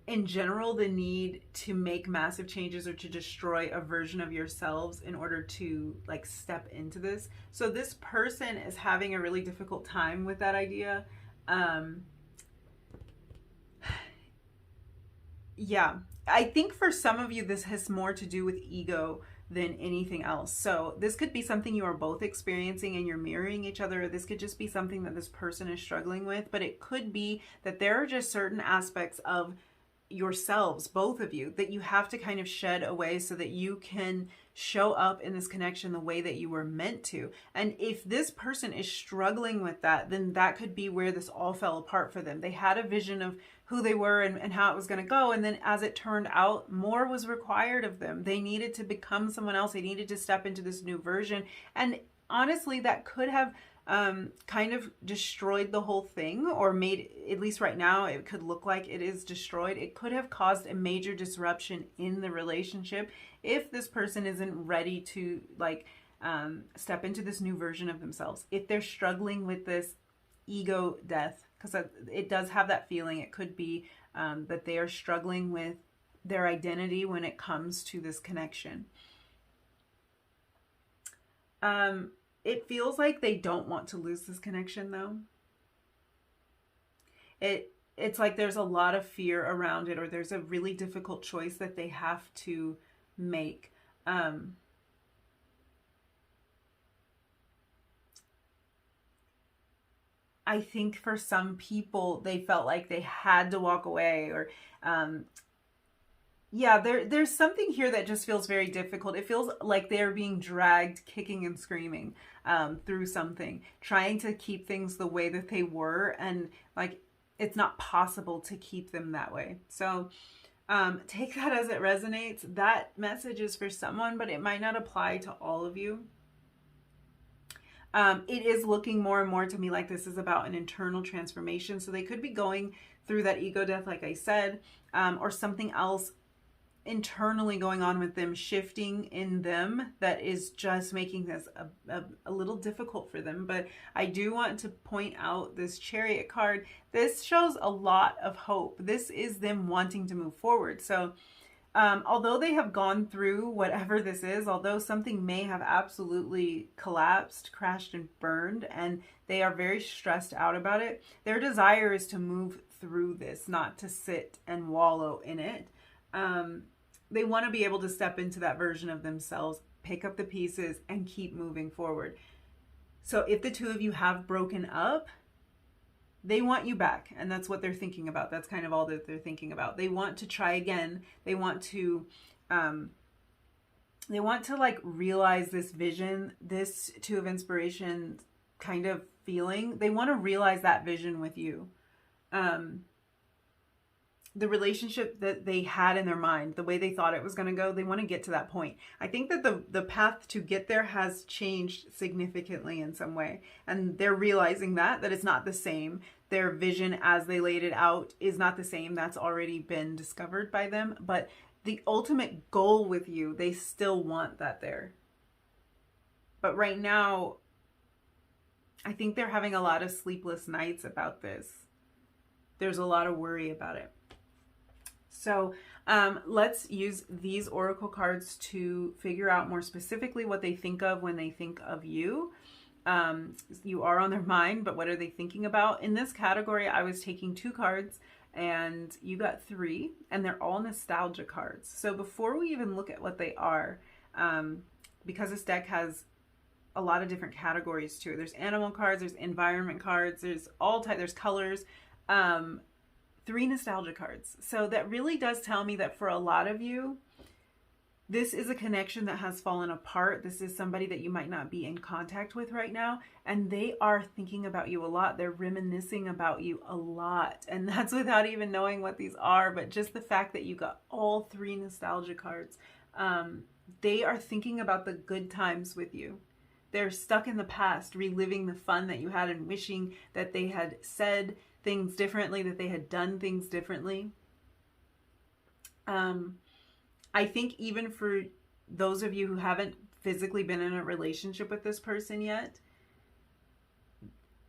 in general, the need to make massive changes or to destroy a version of yourselves in order to like step into this. So this person is having a really difficult time with that idea. Yeah, I think for some of you, this has more to do with ego than anything else. So this could be something you are both experiencing and you're mirroring each other. This could just be something that this person is struggling with, but it could be that there are just certain aspects of yourselves, both of you, that you have to kind of shed away so that you can show up in this connection the way that you were meant to. And if this person is struggling with that, then that could be where this all fell apart for them. They had a vision of who they were and how it was going to go. And then as it turned out, more was required of them. They needed to become someone else. They needed to step into this new version. And honestly, that could have kind of destroyed the whole thing, or made, at least right now, it could look like it is destroyed. It could have caused a major disruption in the relationship if this person isn't ready to like step into this new version of themselves. If they're struggling with this ego death, because it does have that feeling. It could be that they are struggling with their identity when it comes to this connection. It feels like they don't want to lose this connection, though. It's like there's a lot of fear around it, or there's a really difficult choice that they have to make. I think for some people, they felt like they had to walk away, or yeah, there's something here that just feels very difficult. It feels like they're being dragged kicking and screaming through something, trying to keep things the way that they were, and like it's not possible to keep them that way. So take that as it resonates. That message is for someone, but it might not apply to all of you. It is looking more and more to me like this is about an internal transformation. So they could be going through that ego death, like I said, or something else internally going on with them, shifting in them, that is just making this a little difficult for them. But I do want to point out this Chariot card. This shows a lot of hope. This is them wanting to move forward. So although they have gone through whatever this is, although something may have absolutely collapsed, crashed, and burned, and they are very stressed out about it, their desire is to move through this, not to sit and wallow in it. They want to be able to step into that version of themselves, pick up the pieces, and keep moving forward. So if the two of you have broken up, they want you back, and that's what they're thinking about. That's kind of all that they're thinking about. They want to try again. They want to like realize this vision, this Two of Inspiration kind of feeling. They want to realize that vision with you. the relationship that they had in their mind, the way they thought it was going to go, they want to get to that point. I think that the path to get there has changed significantly in some way. And they're realizing that it's not the same. Their vision as they laid it out is not the same. That's already been discovered by them. But the ultimate goal with you, they still want that there. But right now, I think they're having a lot of sleepless nights about this. There's a lot of worry about it. So let's use these oracle cards to figure out more specifically what they think of when they think of you. You are on their mind, but what are they thinking about? In this category, I was taking 2 cards and you got 3, and they're all nostalgia cards. So before we even look at what they are, because this deck has a lot of different categories to it. There's animal cards, there's environment cards, there's there's colors. 3 nostalgia cards. So that really does tell me that for a lot of you, this is a connection that has fallen apart. This is somebody that you might not be in contact with right now, and they are thinking about you a lot. They're reminiscing about you a lot, and that's without even knowing what these are, but just the fact that you got all 3 nostalgia cards. They are thinking about the good times with you. They're stuck in the past, reliving the fun that you had and wishing that they had said things differently, that they had done things differently. I think even for those of you who haven't physically been in a relationship with this person yet,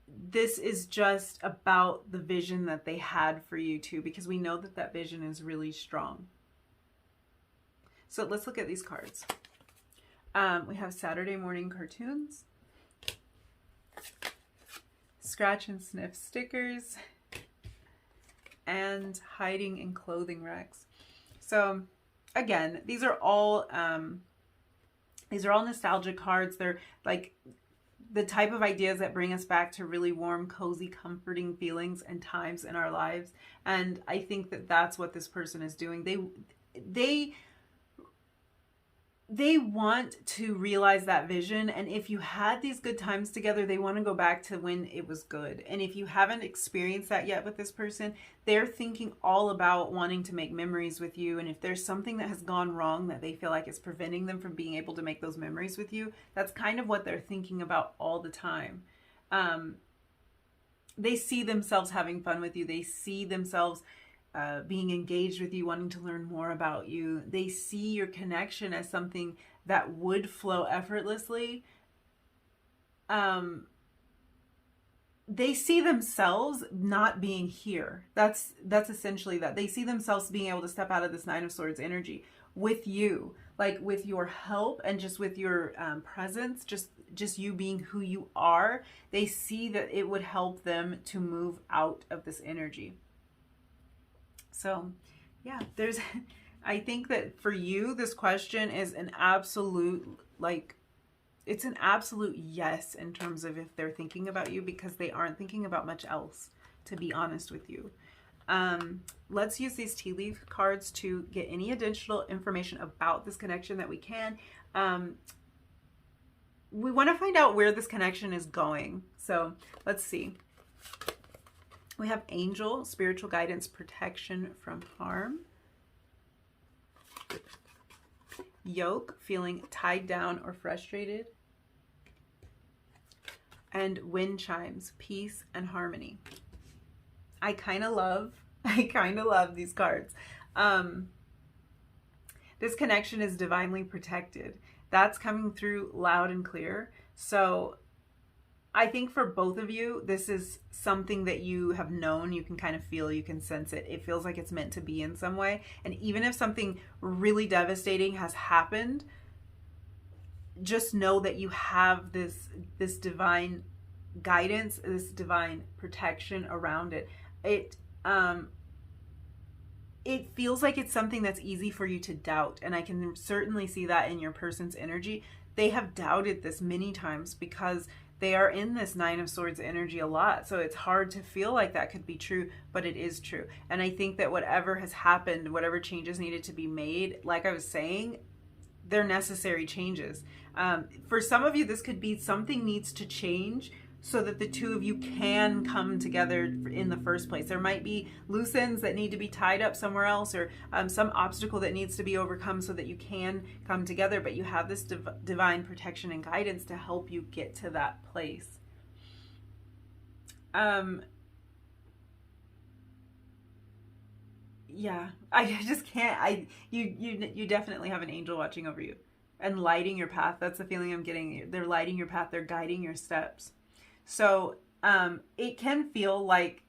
this is just about the vision that they had for you too, because we know that that vision is really strong. So let's look at these cards. We have Saturday morning cartoons, scratch and sniff stickers, and hiding in clothing racks. So again, these are all nostalgic cards. They're like the type of ideas that bring us back to really warm, cozy, comforting feelings and times in our lives. And I think that that's what this person is doing. They want to realize that vision, and if you had these good times together, they want to go back to when it was good. And if you haven't experienced that yet with this person, they're thinking all about wanting to make memories with you. And if there's something that has gone wrong that they feel like is preventing them from being able to make those memories with you, that's kind of what they're thinking about all the time. They see themselves having fun with you. They see themselves being engaged with you, wanting to learn more about you. They see your connection as something that would flow effortlessly. They see themselves not being here. That's essentially that. They see themselves being able to step out of this 9 of Swords energy with you, like with your help and just with your presence, just you being who you are. They see that it would help them to move out of this energy. So yeah, I think that for you, this question is an absolute, it's an absolute yes in terms of if they're thinking about you, because they aren't thinking about much else, to be honest with you. Let's use these tea leaf cards to get any additional information about this connection that we can. We want to find out where this connection is going. So let's see. We have angel, spiritual guidance, protection from harm. Yoke, feeling tied down or frustrated. And wind chimes, peace and harmony. I kind of love these cards. This connection is divinely protected. That's coming through loud and clear. So I think for both of you, this is something that you have known, you can kind of feel, you can sense it. It feels like it's meant to be in some way. And even if something really devastating has happened, just know that you have this divine guidance, this divine protection around it. It feels like it's something that's easy for you to doubt. And I can certainly see that in your person's energy. They have doubted this many times because they are in this 9 of Swords energy a lot. So it's hard to feel like that could be true, but it is true. And I think that whatever has happened, whatever changes needed to be made, like I was saying, they're necessary changes. For some of you, this could be something needs to change so that the two of you can come together in the first place. There might be loose ends that need to be tied up somewhere else, or some obstacle that needs to be overcome so that you can come together, but you have this divine protection and guidance to help you get to that place. Yeah, I just can't. You definitely have an angel watching over you and lighting your path. That's the feeling I'm getting. They're lighting your path. They're guiding your steps. So it can feel like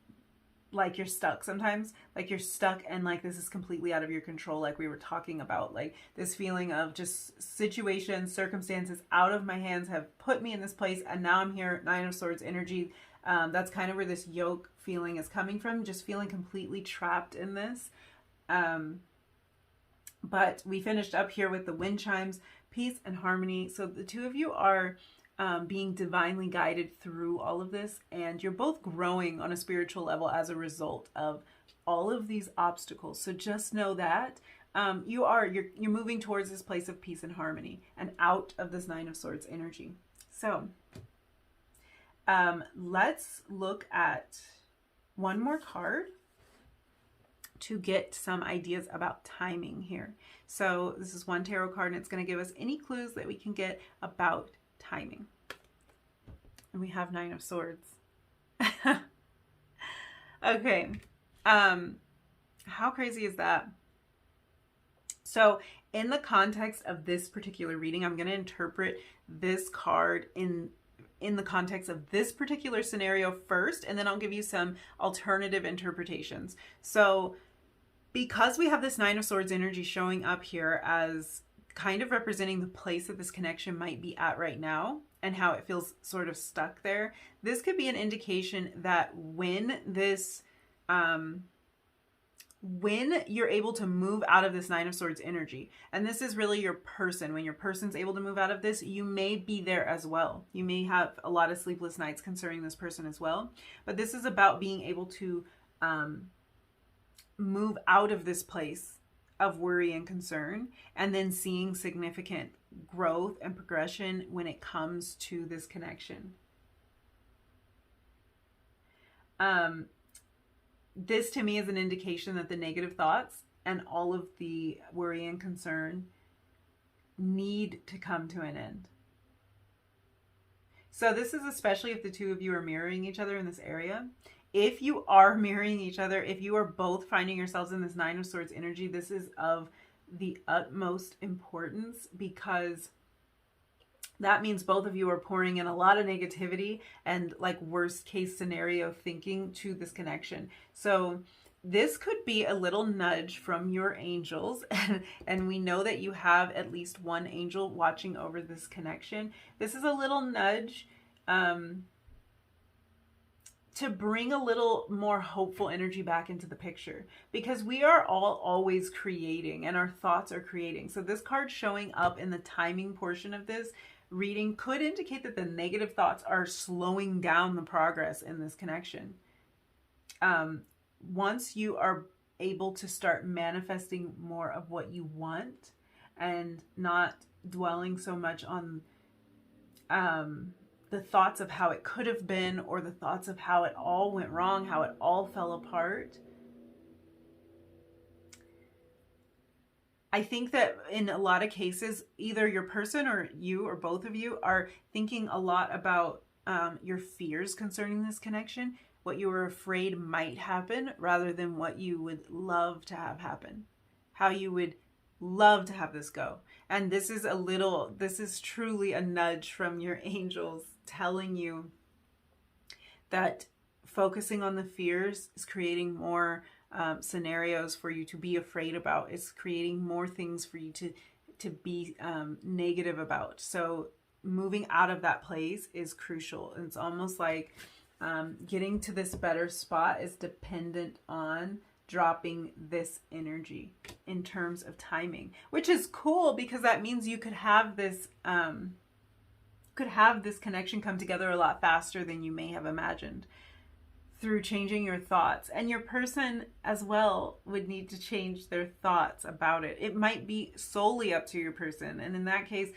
you're stuck sometimes, like you're stuck and like this is completely out of your control, like we were talking about, like this feeling of just situations, circumstances out of my hands have put me in this place, and now I'm here. Nine of Swords energy. That's kind of where this yoke feeling is coming from, just feeling completely trapped in this. But we finished up here with the wind chimes, peace and harmony. So the two of you are being divinely guided through all of this, and you're both growing on a spiritual level as a result of all of these obstacles. So just know that you're moving towards this place of peace and harmony and out of this Nine of Swords energy. So let's look at one more card to get some ideas about timing here. So this is one tarot card, and it's going to give us any clues that we can get about timing. And we have Nine of Swords. Okay. How crazy is that? So in the context of this particular reading, I'm going to interpret this card in the context of this particular scenario first, and then I'll give you some alternative interpretations. So because we have this Nine of Swords energy showing up here as kind of representing the place that this connection might be at right now and how it feels sort of stuck there, this could be an indication that when you're able to move out of this Nine of Swords energy, and this is really your person, when your person's able to move out of this, you may be there as well. You may have a lot of sleepless nights concerning this person as well. But this is about being able to move out of this place of worry and concern, and then seeing significant growth and progression when it comes to this connection. This to me is an indication that the negative thoughts and all of the worry and concern need to come to an end. So this is especially if the two of you are mirroring each other in this area. If you are mirroring each other, if you are both finding yourselves in this Nine of Swords energy, this is of the utmost importance, because that means both of you are pouring in a lot of negativity and like worst case scenario thinking to this connection. So this could be a little nudge from your angels, and we know that you have at least one angel watching over this connection. This is a little nudge to bring a little more hopeful energy back into the picture, because we are all always creating, and our thoughts are creating. So this card showing up in the timing portion of this reading could indicate that the negative thoughts are slowing down the progress in this connection. Once you are able to start manifesting more of what you want and not dwelling so much on the thoughts of how it could have been, or the thoughts of how it all went wrong, how it all fell apart. I think that in a lot of cases, either your person or you or both of you are thinking a lot about your fears concerning this connection, what you were afraid might happen, rather than what you would love to have happen, how you would love to have this go. And this is truly a nudge from your angels telling you that focusing on the fears is creating more scenarios for you to be afraid about. It's creating more things for you to be negative about. So moving out of that place is crucial. And it's almost like getting to this better spot is dependent on dropping this energy in terms of timing, which is cool, because that means you could have this connection come together a lot faster than you may have imagined through changing your thoughts. And your person as well would need to change their thoughts about it. It might be solely up to your person, and in that case,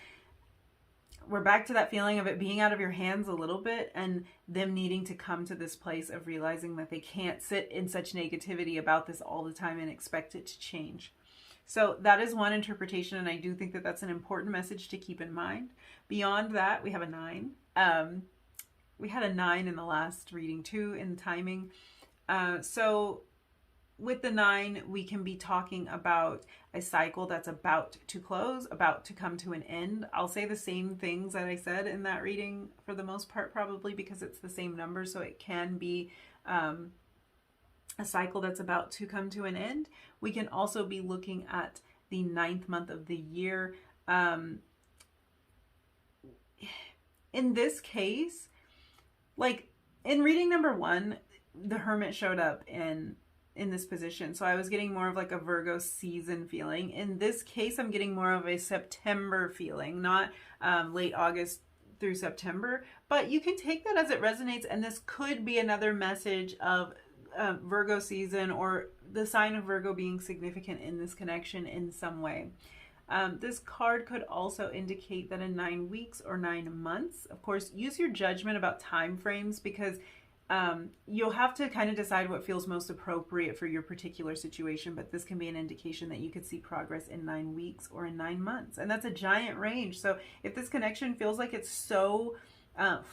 we're back to that feeling of it being out of your hands a little bit, and them needing to come to this place of realizing that they can't sit in such negativity about this all the time and expect it to change. So that is one interpretation, and I do think that that's an important message to keep in mind. Beyond that, we have a 9. We had a 9 in the last reading too in the timing. So with the 9, we can be talking about a cycle that's about to close, about to come to an end. I'll say the same things that I said in that reading for the most part, probably because it's the same number. So it can be a cycle that's about to come to an end. We can also be looking at the 9th month of the year. In this case, like in reading number 1, the Hermit showed up in this position. So I was getting more of like a Virgo season feeling. In this case, I'm getting more of a September feeling, not late August through September. But you can take that as it resonates, and this could be another message of Virgo season, or the sign of Virgo being significant in this connection in some way. This card could also indicate that in 9 weeks or 9 months, of course, use your judgment about time frames, because you'll have to kind of decide what feels most appropriate for your particular situation, but this can be an indication that you could see progress in 9 weeks or in 9 months. And that's a giant range. So if this connection feels like it's so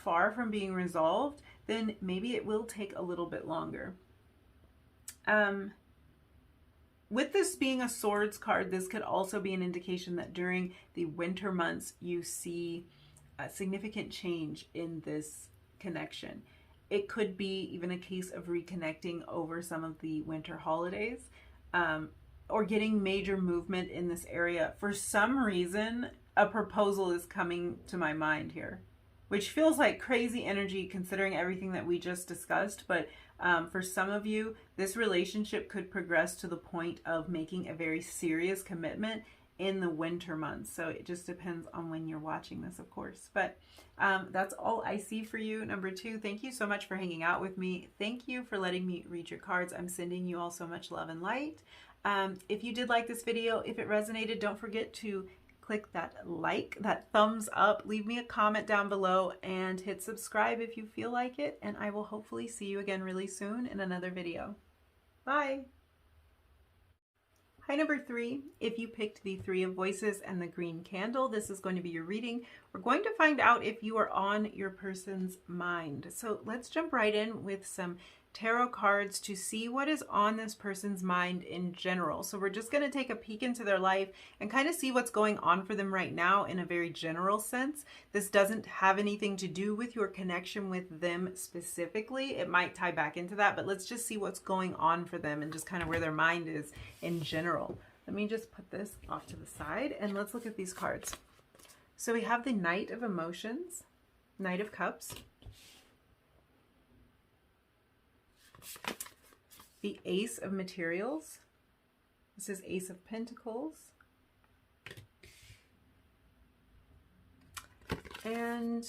far from being resolved, then maybe it will take a little bit longer. With this being a Swords card, this could also be an indication that during the winter months, you see a significant change in this connection. It could be even a case of reconnecting over some of the winter holidays, or getting major movement in this area. For some reason, a proposal is coming to my mind here, which feels like crazy energy considering everything that we just discussed. But for some of you, this relationship could progress to the point of making a very serious commitment in the winter months. So it just depends on when you're watching this, of course. But that's all I see for you. Number 2, thank you so much for hanging out with me. Thank you for letting me read your cards. I'm sending you all so much love and light. If you did like this video, if it resonated, don't forget to click that like, that thumbs up, leave me a comment down below, and hit subscribe if you feel like it. And I will hopefully see you again really soon in another video. Bye. Hi, number 3. If you picked the 3 of Voices and the green candle, this is going to be your reading. We're going to find out if you are on your person's mind. So let's jump right in with some tarot cards to see what is on this person's mind in general. So we're just going to take a peek into their life and kind of see what's going on for them right now in a very general sense. This doesn't have anything to do with your connection with them specifically. It might tie back into that, but let's just see what's going on for them and just kind of where their mind is in general. Let me just put this off to the side and let's look at these cards. So we have the Knight of Emotions, Knight of Cups, the Ace of Materials. This is Ace of Pentacles. And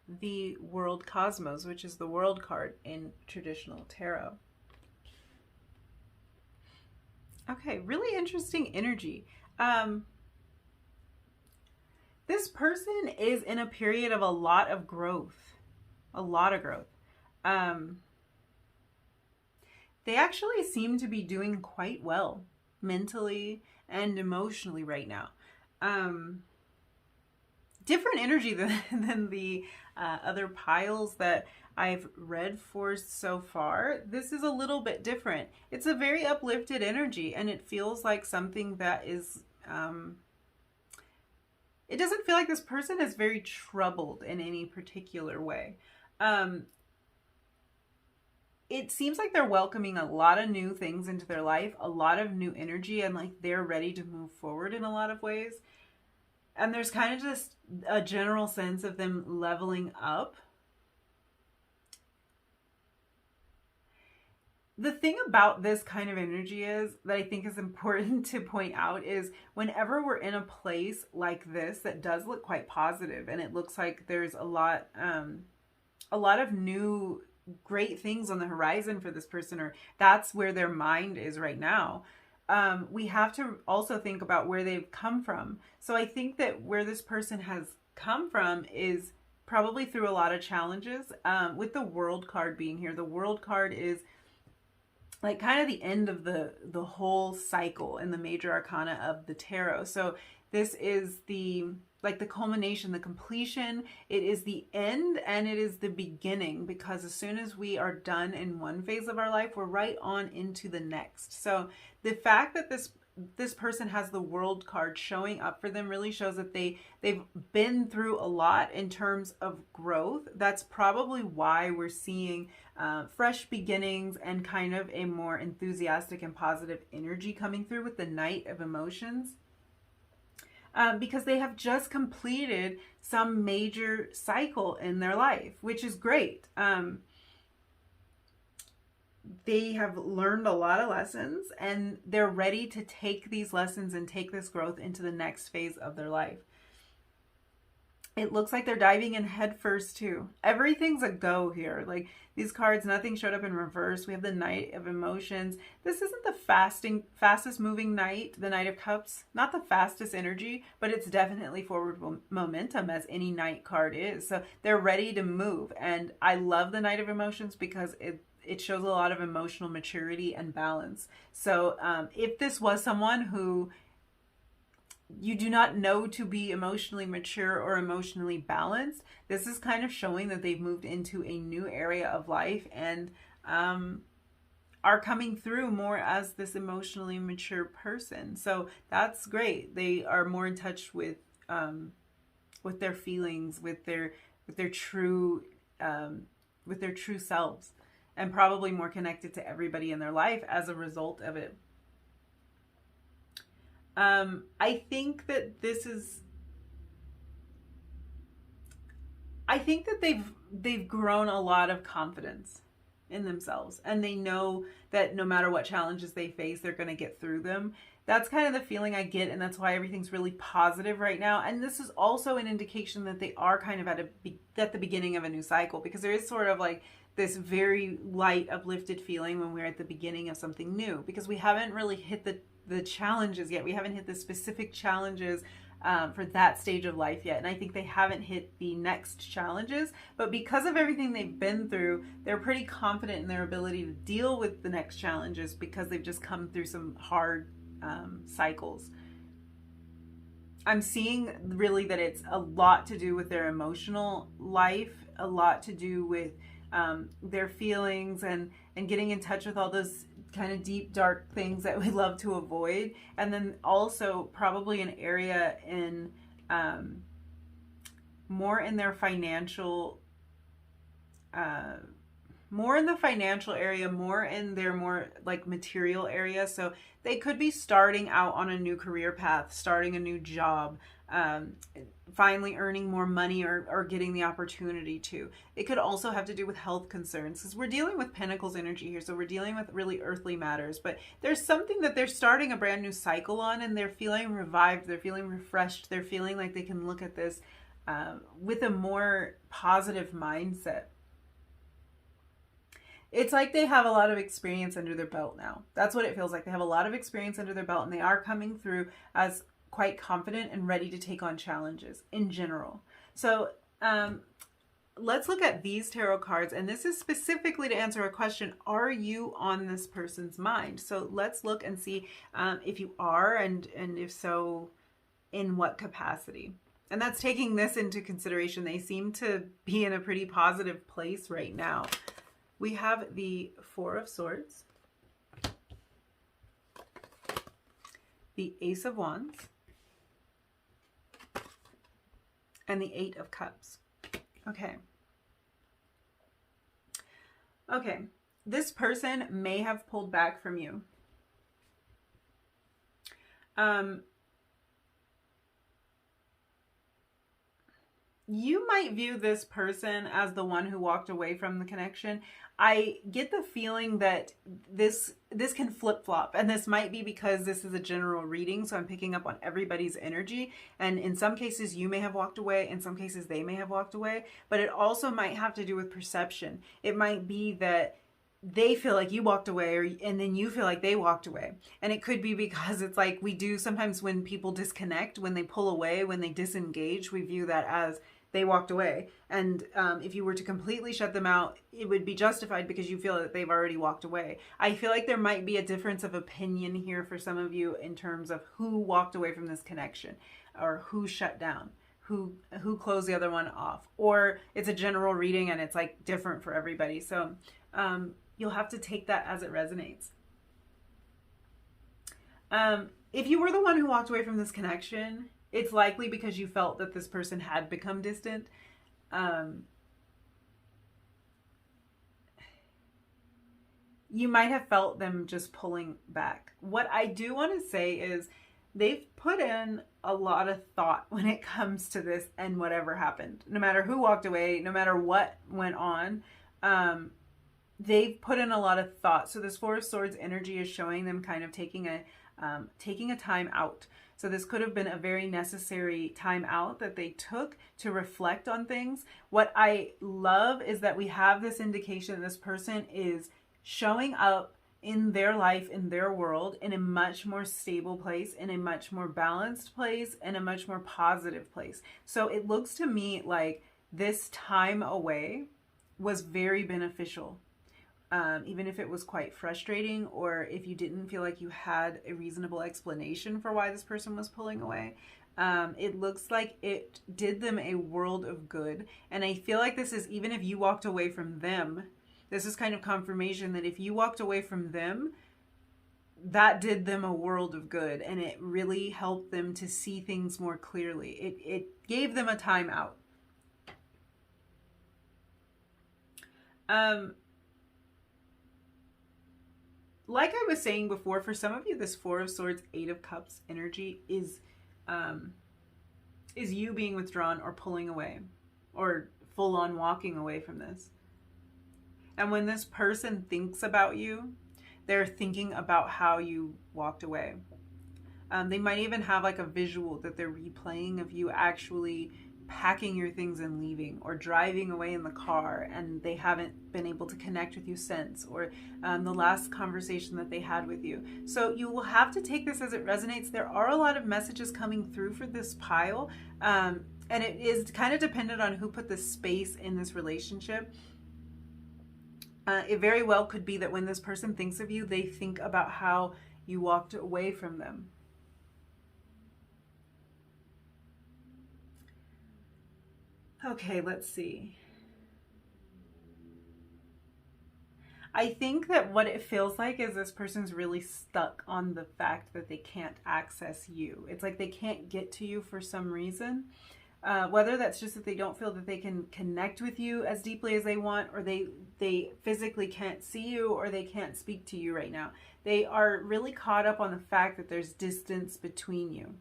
the World Cosmos, which is the World card in traditional tarot. Okay, really interesting energy. This person is in a period of a lot of growth. A lot of growth. They actually seem to be doing quite well mentally and emotionally right now. Different energy than the other piles that I've read for so far. This is a little bit different. It's a very uplifted energy, and it feels like something that is... it doesn't feel like this person is very troubled in any particular way. It seems like they're welcoming a lot of new things into their life, a lot of new energy, and like they're ready to move forward in a lot of ways. And there's kind of just a general sense of them leveling up. The thing about this kind of energy is that I think is important to point out is whenever we're in a place like this that does look quite positive, and it looks like there's a lot of new great things on the horizon for this person, or that's where their mind is right now, we have to also think about where they've come from. So I think that where this person has come from is probably through a lot of challenges. With the World card being here, the World card is like kind of the end of the whole cycle in the major arcana of the tarot. So this is the like the culmination, the completion. It is the end and it is the beginning, because as soon as we are done in one phase of our life, we're right on into the next. So the fact that this person has the World card showing up for them really shows that they've been through a lot in terms of growth. That's probably why we're seeing fresh beginnings and kind of a more enthusiastic and positive energy coming through with the Knight of Emotions. Because they have just completed some major cycle in their life, which is great. They have learned a lot of lessons and they're ready to take these lessons and take this growth into the next phase of their life. It looks like they're diving in head first too. Everything's a go here. Like these cards, nothing showed up in reverse. We have the Knight of Emotions. This isn't the fastest moving Knight, the Knight of Cups. Not the fastest energy, but it's definitely forward momentum, as any Knight card is. So they're ready to move. And I love the Knight of Emotions because it shows a lot of emotional maturity and balance. So if this was someone who you do not know to be emotionally mature or emotionally balanced, this is kind of showing that they've moved into a new area of life and are coming through more as this emotionally mature person. So that's great. They are more in touch with their feelings, with their true selves, and probably more connected to everybody in their life as a result of it. I think that they've grown a lot of confidence in themselves, and they know that no matter what challenges they face, they're going to get through them. That's kind of the feeling I get, and that's why everything's really positive right now. And this is also an indication that they are kind of at the beginning of a new cycle, because there is sort of like this very light, uplifted feeling when we're at the beginning of something new, because we haven't really hit the challenges yet. We haven't hit the specific challenges for that stage of life yet. And I think they haven't hit the next challenges, but because of everything they've been through, they're pretty confident in their ability to deal with the next challenges, because they've just come through some hard cycles. I'm seeing really that it's a lot to do with their emotional life, a lot to do with their feelings and getting in touch with all those kind of deep, dark things that we love to avoid. And then also probably an area in more in their financial, more in the financial area, more in their more like material area. So they could be starting out on a new career path, starting a new job, finally earning more money or getting the opportunity to. It could also have to do with health concerns, because we're dealing with Pentacles energy here. So we're dealing with really earthly matters, but there's something that they're starting a brand new cycle on, and they're feeling revived. They're feeling refreshed. They're feeling like they can look at this with a more positive mindset. It's like they have a lot of experience under their belt now. That's what it feels like. They have a lot of experience under their belt, and they are coming through as quite confident and ready to take on challenges in general. So let's look at these tarot cards, and this is specifically to answer a question: are you on this person's mind? So let's look and see if you are, and if so, in what capacity. And that's taking this into consideration. They seem to be in a pretty positive place right now. We have the Four of Swords, the Ace of Wands, and the Eight of Cups. Okay. This person may have pulled back from you. You might view this person as the one who walked away from the connection. I get the feeling that this can flip-flop, and this might be because this is a general reading, so I'm picking up on everybody's energy, and in some cases you may have walked away, in some cases they may have walked away, but it also might have to do with perception. It might be that they feel like you walked away, and then you feel like they walked away. And it could be because it's like we do sometimes when people disconnect, when they pull away, when they disengage, we view that as they walked away. And if you were to completely shut them out, it would be justified because you feel that they've already walked away. I feel like there might be a difference of opinion here for some of you in terms of who walked away from this connection, or who shut down, who closed the other one off, or it's a general reading and it's like different for everybody. So you'll have to take that as it resonates. If you were the one who walked away from this connection, it's likely because you felt that this person had become distant. You might have felt them just pulling back. What I do want to say is they've put in a lot of thought when it comes to this and whatever happened. No matter who walked away, no matter what went on, they've put in a lot of thought. So this Four of Swords energy is showing them kind of taking a time out. So this could have been a very necessary time out that they took to reflect on things. What I love is that we have this indication that this person is showing up in their life, in their world, in a much more stable place, in a much more balanced place, in a much more positive place. So it looks to me like this time away was very beneficial. Even if it was quite frustrating, or if you didn't feel like you had a reasonable explanation for why this person was pulling away, it looks like it did them a world of good. And I feel like this is, even if you walked away from them, this is kind of confirmation that if you walked away from them, that did them a world of good, and it really helped them to see things more clearly. It gave them a time out. Like I was saying before, for some of you, this Four of Swords, Eight of Cups energy is you being withdrawn or pulling away, or full on walking away from this. And when this person thinks about you, they're thinking about how you walked away. They might even have like a visual that they're replaying of you actually packing your things and leaving, or driving away in the car and they haven't been able to connect with you since, or the last conversation that they had with you. So you will have to take this as it resonates. There are a lot of messages coming through for this pile, and it is kind of dependent on who put the space in this relationship. It very well could be that when this person thinks of you, they think about how you walked away from them. Okay, let's see. I think that what it feels like is this person's really stuck on the fact that they can't access you. It's like they can't get to you for some reason. Whether that's just that they don't feel that they can connect with you as deeply as they want, or they physically can't see you, or they can't speak to you right now. They are really caught up on the fact that there's distance between you.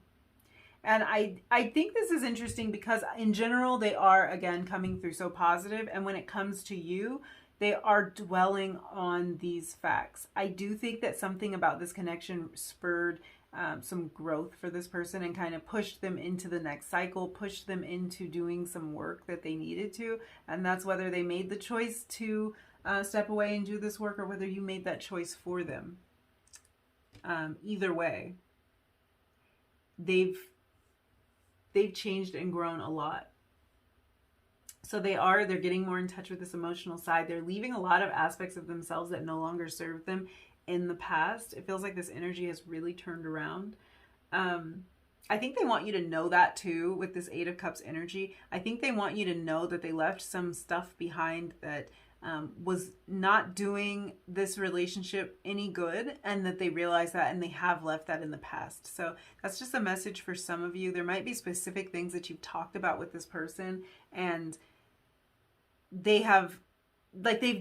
And I think this is interesting because in general, they are, again, coming through so positive. And when it comes to you, they are dwelling on these facts. I do think that something about this connection spurred some growth for this person and kind of pushed them into the next cycle, pushed them into doing some work that they needed to. And that's whether they made the choice to step away and do this work, or whether you made that choice for them. Either way, they've changed and grown a lot. So they're getting more in touch with this emotional side. They're leaving a lot of aspects of themselves that no longer serve them in the past. It feels like this energy has really turned around. I think they want you to know that too with this Eight of Cups energy. I think they want you to know that they left some stuff behind that was not doing this relationship any good, and that they realize that, and they have left that in the past. So that's just a message for some of you. There might be specific things that you've talked about with this person, and they've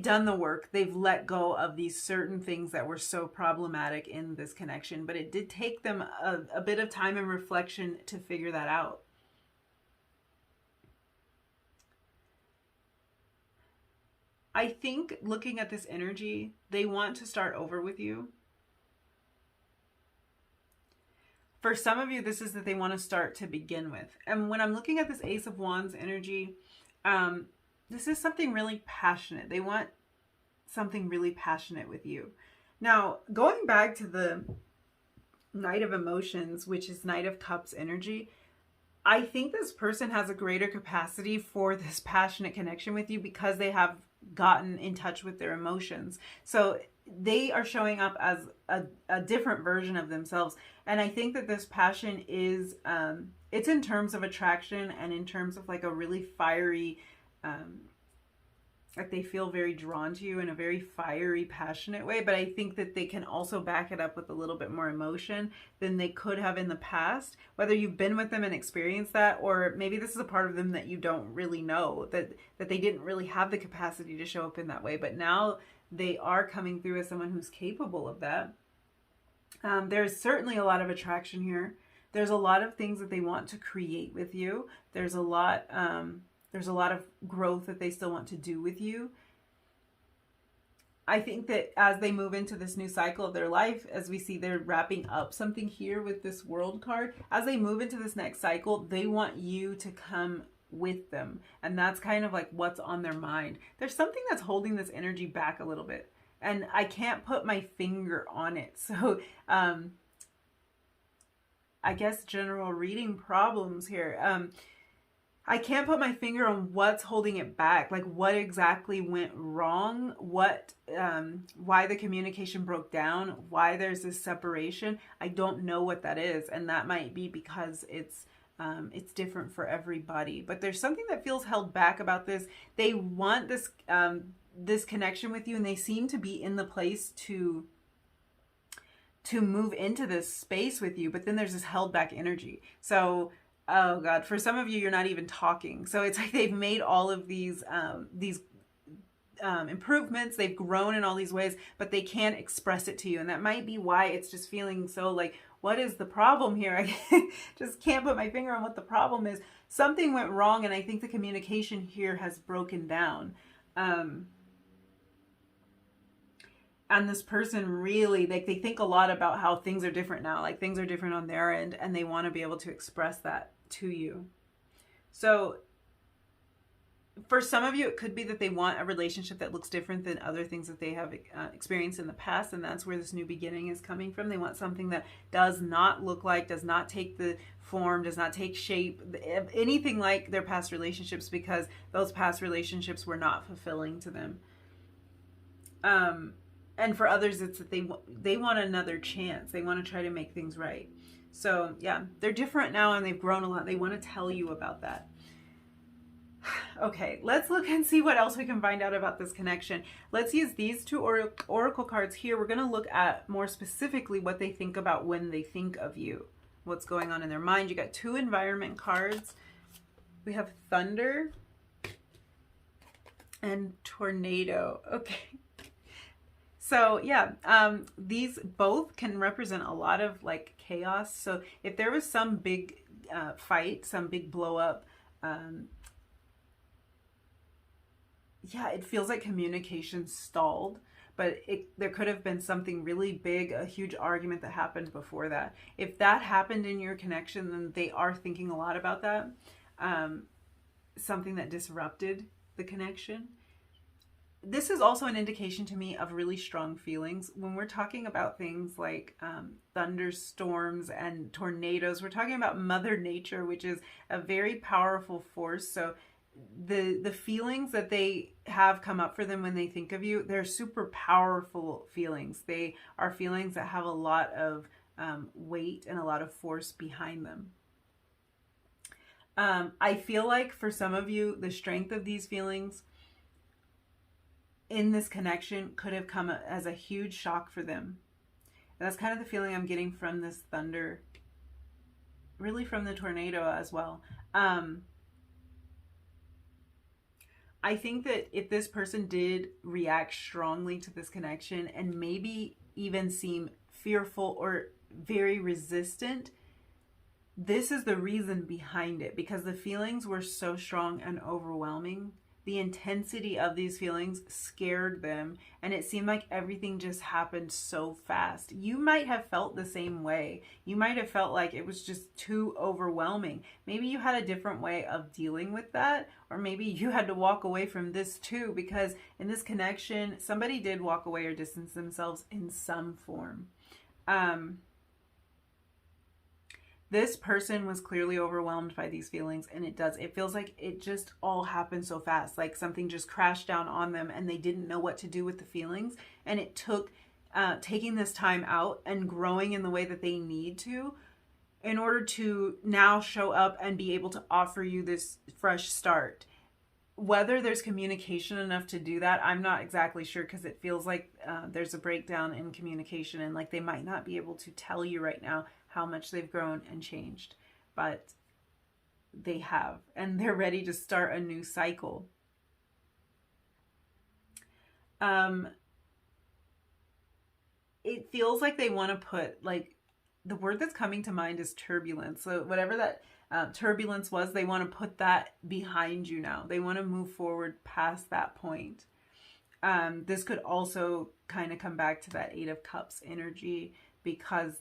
done the work. They've let go of these certain things that were so problematic in this connection, but it did take them a bit of time and reflection to figure that out. I think looking at this energy, they want to start over with you. For some of you, this is that they want to start to begin with. And when I'm looking at this Ace of Wands energy, this is something really passionate. They want something really passionate with you. Now, going back to the Knight of Emotions, which is Knight of Cups energy, I think this person has a greater capacity for this passionate connection with you because they have gotten in touch with their emotions. So they are showing up as a different version of themselves. And I think that this passion is, it's in terms of attraction and in terms of like a really fiery, like they feel very drawn to you in a very fiery, passionate way. But I think that they can also back it up with a little bit more emotion than they could have in the past. Whether you've been with them and experienced that, or maybe this is a part of them that you don't really know, that they didn't really have the capacity to show up in that way. But now they are coming through as someone who's capable of that. There's certainly a lot of attraction here. There's a lot of things that they want to create with you. There's a lot of growth that they still want to do with you. I think that as they move into this new cycle of their life, as we see they're wrapping up something here with this World card, as they move into this next cycle, they want you to come with them. And that's kind of like what's on their mind. There's something that's holding this energy back a little bit. And I can't put my finger on it. So I guess general reading problems here. I can't put my finger on what's holding it back, like what exactly went wrong, why the communication broke down, why there's this separation. I don't know what that is, and that might be because it's different for everybody. But there's something that feels held back about this. They want this this connection with you, and they seem to be in the place to move into this space with you. But then there's this held back energy. So. Oh God, for some of you, you're not even talking. So it's like they've made all of these improvements. They've grown in all these ways, but they can't express it to you. And that might be why it's just feeling so like, what is the problem here? I just can't put my finger on what the problem is. Something went wrong, and I think the communication here has broken down. And this person really, like, they think a lot about how things are different now, like things are different on their end, and they want to be able to express that to you. So for some of you, it could be that they want a relationship that looks different than other things that they have experienced in the past, and that's where this new beginning is coming from. They want something that does not look like, does not take the form, does not take shape, anything like their past relationships, because those past relationships were not fulfilling to them. And for others, it's that they want another chance. They want to try to make things right. So yeah, they're different now, and they've grown a lot. They want to tell you about that. Okay, let's look and see what else we can find out about this connection. Let's use these two oracle cards here. We're going to look at more specifically what they think about when they think of you, what's going on in their mind. You got two environment cards. We have Thunder and Tornado. Okay. So yeah, these both can represent a lot of like chaos. So if there was some big fight, some big blow up, yeah, it feels like communication stalled, but there could have been something really big, a huge argument that happened before that. If that happened in your connection, then they are thinking a lot about that. Something that disrupted the connection. This is also an indication to me of really strong feelings. When we're talking about things like thunderstorms and tornadoes, we're talking about Mother Nature, which is a very powerful force. So the feelings that they have come up for them when they think of you, they're super powerful feelings. They are feelings that have a lot of weight and a lot of force behind them. I feel like for some of you, the strength of these feelings in this connection could have come as a huge shock for them. And that's kind of the feeling I'm getting from this thunder, really from the tornado as well. I think that if this person did react strongly to this connection and maybe even seem fearful or very resistant, this is the reason behind it, because the feelings were so strong and overwhelming the intensity of these feelings scared them, and it seemed like everything just happened so fast. You might have felt the same way. You might have felt like it was just too overwhelming. Maybe you had a different way of dealing with that, or maybe you had to walk away from this too, because in this connection, somebody did walk away or distance themselves in some form. This person was clearly overwhelmed by these feelings, and it feels like it just all happened so fast, like something just crashed down on them and they didn't know what to do with the feelings. And it took taking this time out and growing in the way that they need to in order to now show up and be able to offer you this fresh start. Whether there's communication enough to do that, I'm not exactly sure, because it feels like there's a breakdown in communication, and like they might not be able to tell you right now how much they've grown and changed, but they have, and they're ready to start a new cycle. It feels like they want to put, like, the word that's coming to mind is turbulence. So whatever that turbulence was, they want to put that behind you now. They want to move forward past that point. This could also kind of come back to that Eight of Cups energy, because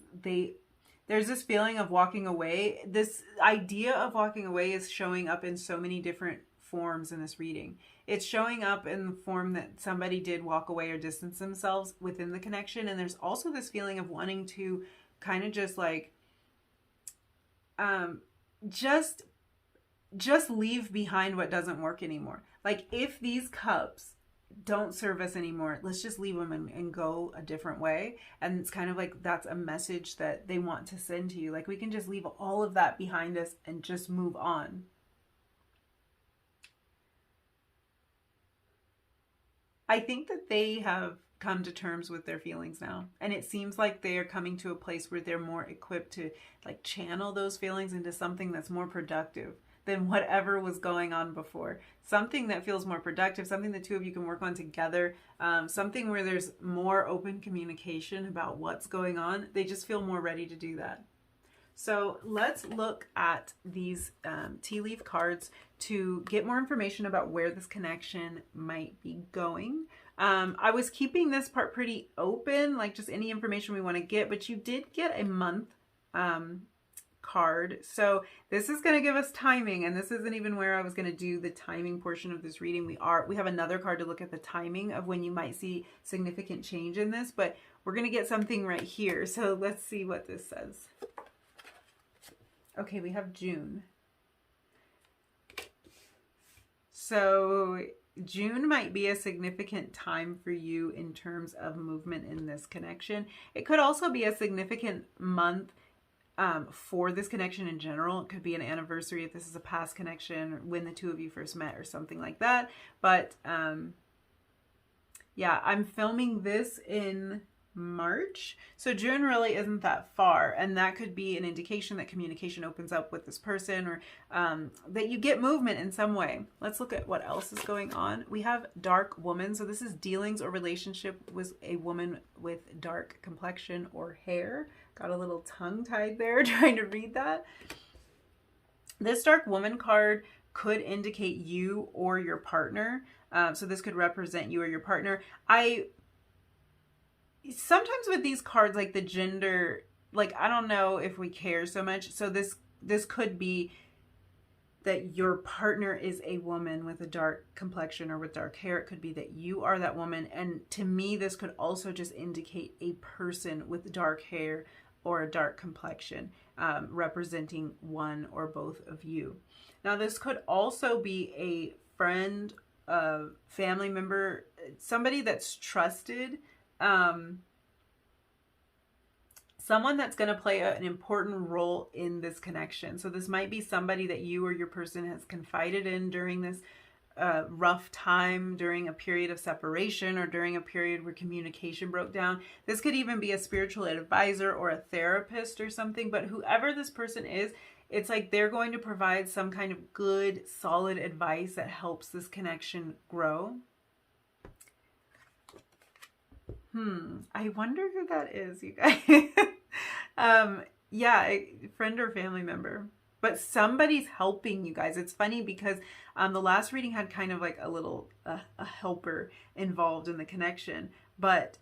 there's this feeling of walking away. This idea of walking away is showing up in so many different forms in this reading. It's showing up in the form that somebody did walk away or distance themselves within the connection. And there's also this feeling of wanting to kind of just like, just leave behind what doesn't work anymore. Like, if these cups don't serve us anymore, let's just leave them and go a different way. And it's kind of like that's a message that they want to send to you. Like, we can just leave all of that behind us and just move on. I think that they have come to terms with their feelings now, and it seems like they are coming to a place where they're more equipped to like channel those feelings into something that's more productive than whatever was going on before. Something that feels more productive, something the two of you can work on together, something where there's more open communication about what's going on. They just feel more ready to do that. So let's look at these tea leaf cards to get more information about where this connection might be going. I was keeping this part pretty open, like just any information we want to get, but you did get a month card. So this is going to give us timing, and this isn't even where I was going to do the timing portion of this reading. We have another card to look at the timing of when you might see significant change in this, but we're going to get something right here. So let's see what this says. Okay, we have June. So June might be a significant time for you in terms of movement in this connection. It could also be a significant month for this connection in general. It could be an anniversary if this is a past connection, when the two of you first met or something like that. But yeah, I'm filming this in March, so June really isn't that far, and that could be an indication that communication opens up with this person, or that you get movement in some way. Let's look at what else is going on. We have dark woman, so this is dealings or relationship with a woman with dark complexion or hair. Got a little tongue tied there trying to read that. This dark woman card could indicate you or your partner, so this could represent you or your partner. Sometimes with these cards, like the gender, like I don't know if we care so much. So this could be that your partner is a woman with a dark complexion or with dark hair. It could be that you are that woman. And to me, this could also just indicate a person with dark hair or a dark complexion, representing one or both of you. Now, this could also be a friend, a family member, somebody that's trusted, someone that's going to play an important role in this connection. So this might be somebody that you or your person has confided in during this rough time, during a period of separation, or during a period where communication broke down. This could even be a spiritual advisor or a therapist or something, but whoever this person is, it's like they're going to provide some kind of good, solid advice that helps this connection grow. I wonder who that is, you guys. Yeah, a friend or family member. but somebody's helping you guys. It's funny because the last reading had kind of like a helper involved in the connection, but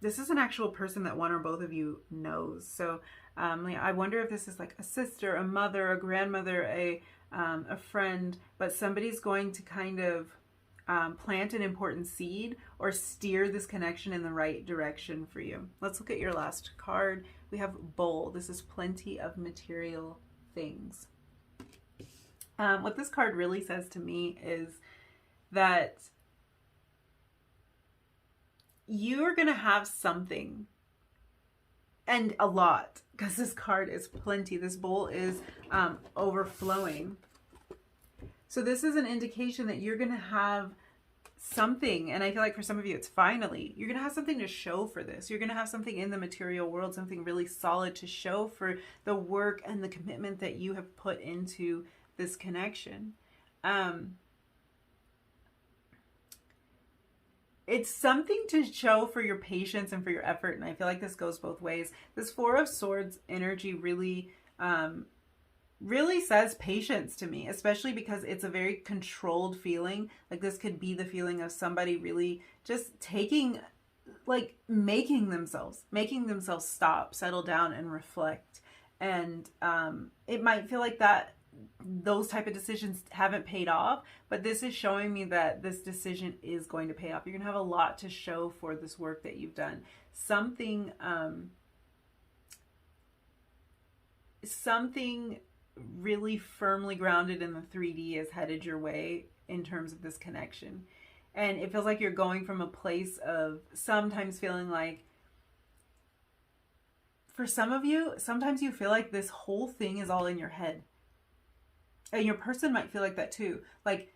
this is an actual person that one or both of you knows. So I wonder if this is like a sister, a mother, a grandmother, a friend, but somebody's going to kind of plant an important seed or steer this connection in the right direction for you. Let's look at your last card. We have Bowl. This is plenty of material things. What this card really says to me is that you are going to have something, and a lot, because this card is plenty. This bowl is overflowing. So this is an indication that you're going to have something, and I feel like for some of you it's finally, you're going to have something to show for this. You're going to have something in the material world, something really solid to show for the work and the commitment that you have put into this connection. It's something to show for your patience and for your effort, and I feel like this goes both ways. This Four of Swords energy really really says patience to me, especially because it's a very controlled feeling. Like this could be the feeling of somebody really just taking, like making themselves stop, settle down, and reflect. And it might feel like that those type of decisions haven't paid off, but this is showing me that this decision is going to pay off. You're gonna have a lot to show for this work that you've done. Something really firmly grounded in the 3D is headed your way in terms of this connection. And it feels like you're going from a place of sometimes feeling like, for some of you, sometimes you feel like this whole thing is all in your head. And your person might feel like that too. Like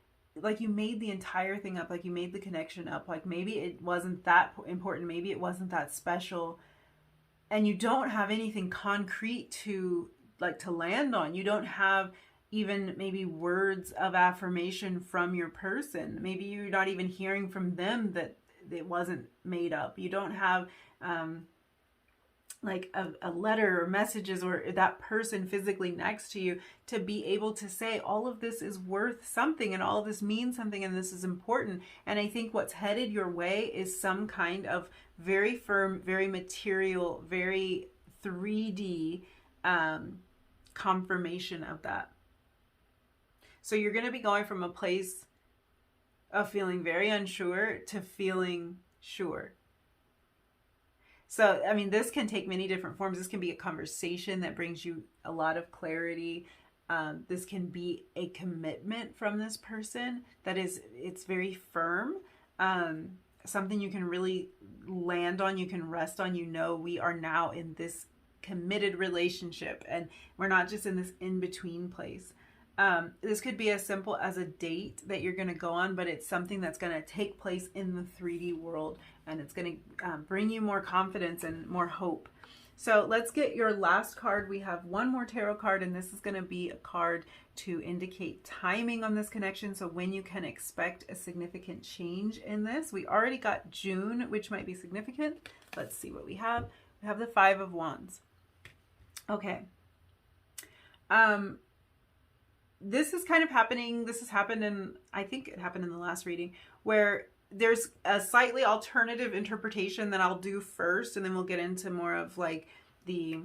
you made the entire thing up, like you made the connection up, like maybe it wasn't that important, maybe it wasn't that special, and you don't have anything concrete to land on. You don't have even maybe words of affirmation from your person. Maybe you're not even hearing from them that it wasn't made up. You don't have like a letter or messages or that person physically next to you to be able to say all of this is worth something and all of this means something and this is important. And I think what's headed your way is some kind of very firm, very material, very 3D confirmation of that. So you're going to be going from a place of feeling very unsure to feeling sure. So, I mean, this can take many different forms. This can be a conversation that brings you a lot of clarity. This can be a commitment from this person that it's very firm. Something you can really land on, you can rest on, we are now in this committed relationship and we're not just in this in-between place. This could be as simple as a date that you're going to go on, but it's something that's going to take place in the 3D world, and it's going to bring you more confidence and more hope. So let's get your last card. We have one more tarot card, and this is going to be a card to indicate timing on this connection, so when you can expect a significant change in this. We already got June, which might be significant. Let's see what we have. We have the Five of Wands. Okay. This is kind of happening. This has happened in, I think it happened in the last reading, where there's a slightly alternative interpretation that I'll do first, and then we'll get into more of like the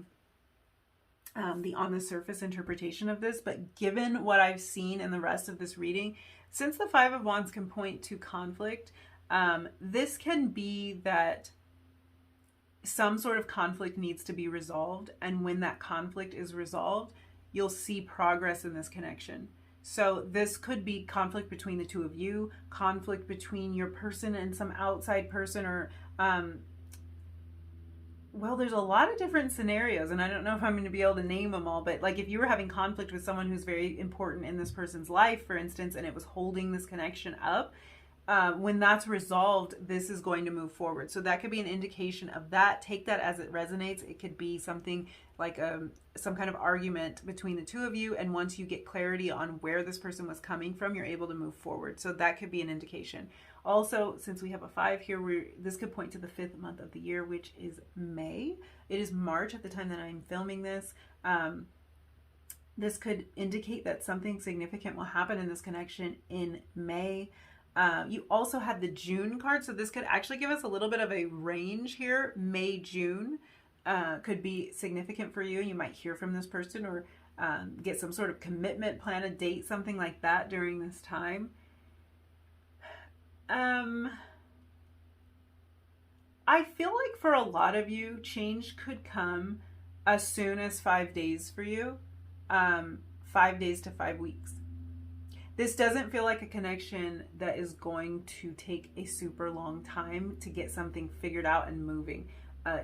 on the surface interpretation of this. But given what I've seen in the rest of this reading, since the Five of Wands can point to conflict, this can be that some sort of conflict needs to be resolved, and when that conflict is resolved, you'll see progress in this connection. So this could be conflict between the two of you, conflict between your person and some outside person, or well, there's a lot of different scenarios, and I don't know if I'm going to be able to name them all, but like if you were having conflict with someone who's very important in this person's life, for instance, and it was holding this connection up, when that's resolved, this is going to move forward. So that could be an indication of that. Take that as it resonates. It could be something like some kind of argument between the two of you, and once you get clarity on where this person was coming from, you're able to move forward. So that could be an indication. Also, since we have a 5 here, this could point to the 5th month of the year, which is May. It is March at the time that I'm filming this. This could indicate that something significant will happen in this connection in May. You also had the June card, so this could actually give us a little bit of a range here. May, June could be significant for you. You might hear from this person or get some sort of commitment, plan a date, something like that during this time. I feel like for a lot of you, change could come as soon as 5 days for you. 5 days to 5 weeks. This doesn't feel like a connection that is going to take a super long time to get something figured out and moving.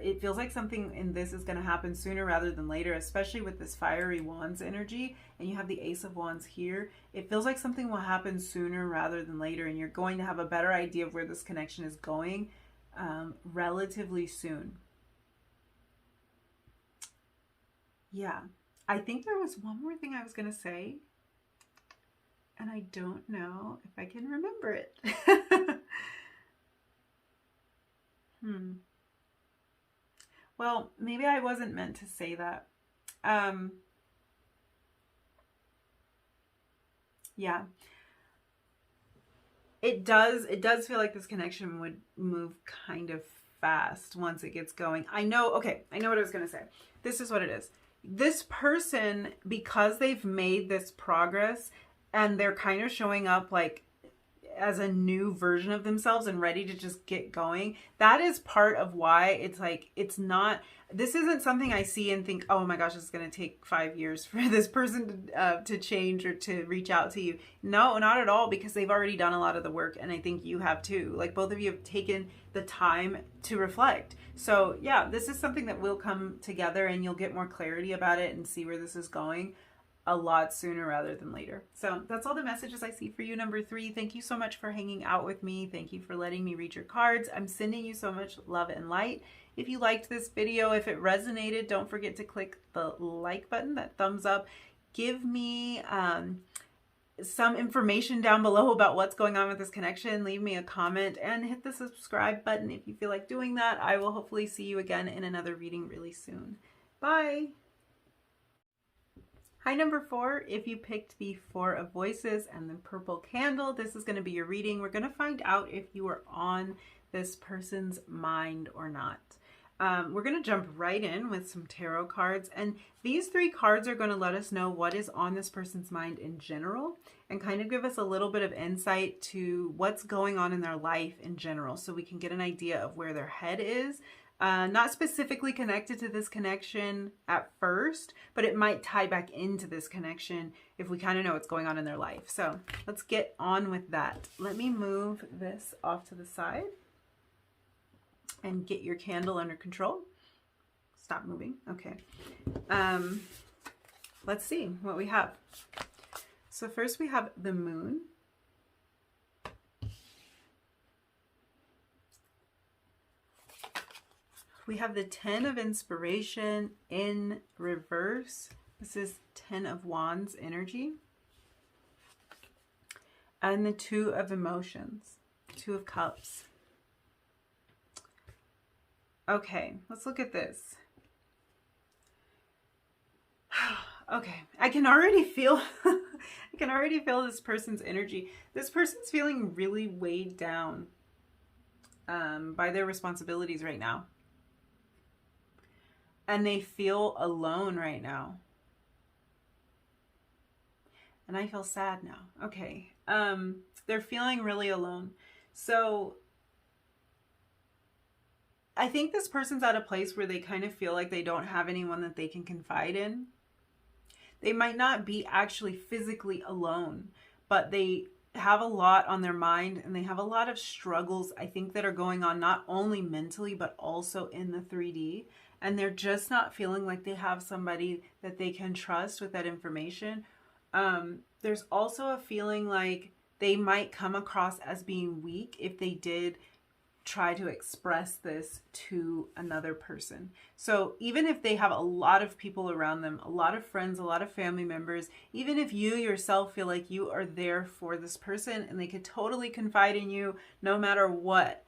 It feels like something in this is going to happen sooner rather than later, especially with this fiery wands energy, and you have the Ace of Wands here. It feels like something will happen sooner rather than later, and you're going to have a better idea of where this connection is going relatively soon. Yeah, I think there was one more thing I was going to say, and I don't know if I can remember it. Well, maybe I wasn't meant to say that. Yeah. It does feel like this connection would move kind of fast once it gets going. I know what I was going to say. This is what it is. This person, because they've made this progress and they're kind of showing up like as a new version of themselves and ready to just get going, that is part of why it's like, this isn't something I see and think, oh my gosh, it's going to take 5 years for this person to change or to reach out to you. No, not at all, because they've already done a lot of the work, and I think you have too. Like, both of you have taken the time to reflect. So yeah, this is something that will come together and you'll get more clarity about it and see where this is going a lot sooner rather than later. So that's all the messages I see for you, number 3. Thank you so much for hanging out with me. Thank you for letting me read your cards. I'm sending you so much love and light. If you liked this video, if it resonated, don't forget to click the like button, that thumbs up. Give me some information down below about what's going on with this connection. Leave me a comment and hit the subscribe button if you feel like doing that. I will hopefully see you again in another reading really soon. Bye. Hi, number 4. If you picked the 4 of Voices and the purple candle, this is going to be your reading. We're going to find out if you are on this person's mind or not. We're going to jump right in with some tarot cards, and these 3 cards are going to let us know what is on this person's mind in general and kind of give us a little bit of insight to what's going on in their life in general, so we can get an idea of where their head is. Not specifically connected to this connection at first, but it might tie back into this connection if we kind of know what's going on in their life. So let's get on with that. Let me move this off to the side and get your candle under control. Stop moving. Okay. Let's see what we have. So first we have the Moon. We have the 10 of Inspiration in reverse. This is 10 of Wands energy. And the 2 of Emotions, 2 of Cups. Okay, let's look at this. Okay, I can already feel this person's energy. This person's feeling really weighed down by their responsibilities right now. And they feel alone right now. And I feel sad now. Okay. They're feeling really alone. So I think this person's at a place where they kind of feel like they don't have anyone that they can confide in. They might not be actually physically alone, but they have a lot on their mind and they have a lot of struggles, I think, that are going on not only mentally, but also in the 3D. And they're just not feeling like they have somebody that they can trust with that information. There's also a feeling like they might come across as being weak if they did try to express this to another person. So even if they have a lot of people around them, a lot of friends, a lot of family members, even if you yourself feel like you are there for this person and they could totally confide in you no matter what,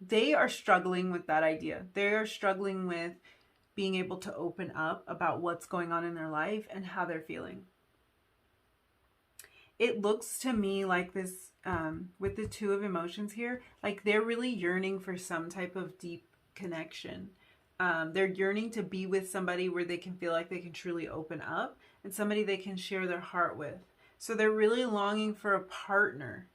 they are struggling with that idea. They are struggling with being able to open up about what's going on in their life and how they're feeling. It looks to me like this, with the Two of Emotions here, like they're really yearning for some type of deep connection. They're yearning to be with somebody where they can feel like they can truly open up, and somebody they can share their heart with. So they're really longing for a partner.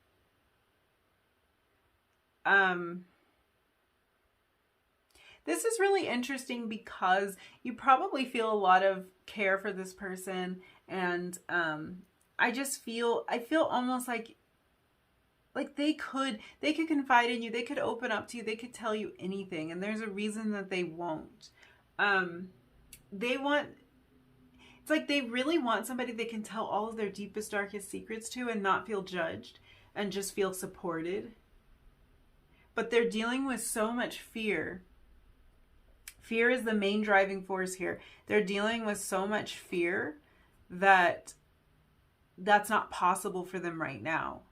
This is really interesting because you probably feel a lot of care for this person, and I feel almost like they could confide in you, they could open up to you, they could tell you anything, and there's a reason that they won't. It's like they really want somebody they can tell all of their deepest, darkest secrets to and not feel judged and just feel supported. But they're dealing with so much fear. Fear is the main driving force here. They're dealing with so much fear that that's not possible for them right now.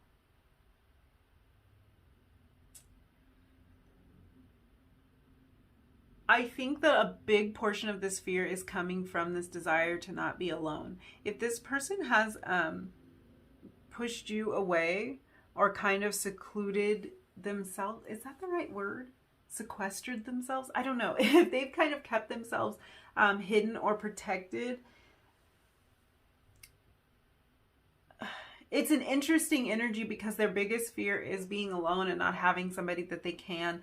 I think that a big portion of this fear is coming from this desire to not be alone. If this person has pushed you away or kind of secluded themselves, is that the right word? Sequestered themselves? I don't know. If they've kind of kept themselves hidden or protected, it's an interesting energy because their biggest fear is being alone and not having somebody that they can